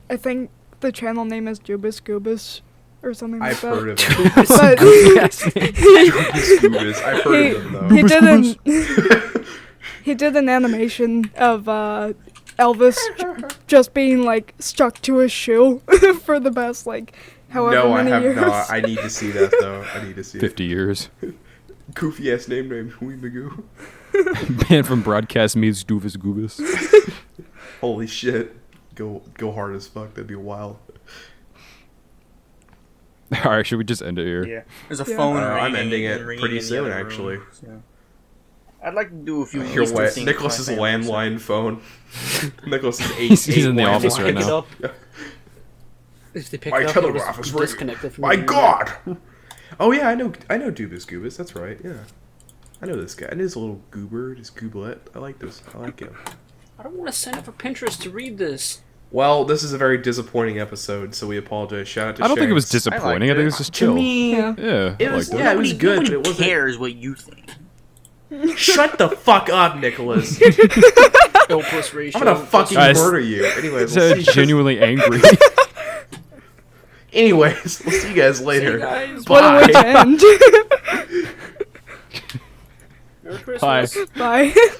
I think the channel name is Jubis Goobus or something like I've that. heard of him. But Scoobas. I've heard of him though. he did an he did an animation of Elvis just being like stuck to his shoe for the past like however No, I many have years. not. I need to see that though. I need to see 50 years. it. Goofy ass name named Hui Magoo. Man from Broadcast meets Doofus Goobus. Holy shit. Go hard as fuck. That'd be wild. Alright, should we just end it here? Yeah. There's a Yeah. phone I'm ringing ending it and ringing pretty in the soon, other room, actually. so. I'd like to do a few Your Easter way. things Nicholas's with my family, so- landline phone. Nicholas's He's in the landline. office right pick it now. up. If they pick My it up, they'll telegraph just is ringing. disconnect it from My the internet. God! Oh yeah, I know Dubus Goobus. That's right. Yeah, I know this guy. And his little goober, his gooblet. I like this. I like him. I don't want to sign up for Pinterest to read this. Well, this is a very disappointing episode, so we apologize. Shout out to I don't think it was Shanks. disappointing. I, think it was just To chill. me, Yeah. Yeah, It I was- liked yeah, it was good, Nobody but it wasn't. cares what you think. Shut the fuck up, Nicholas. L plus ratio. I'm gonna fucking Guys, murder you. Anyways, So we'll see you guys- genuinely angry. Anyways, we'll see you guys later. guys. What a way Bye. to end. Merry Christmas. Bye. Bye.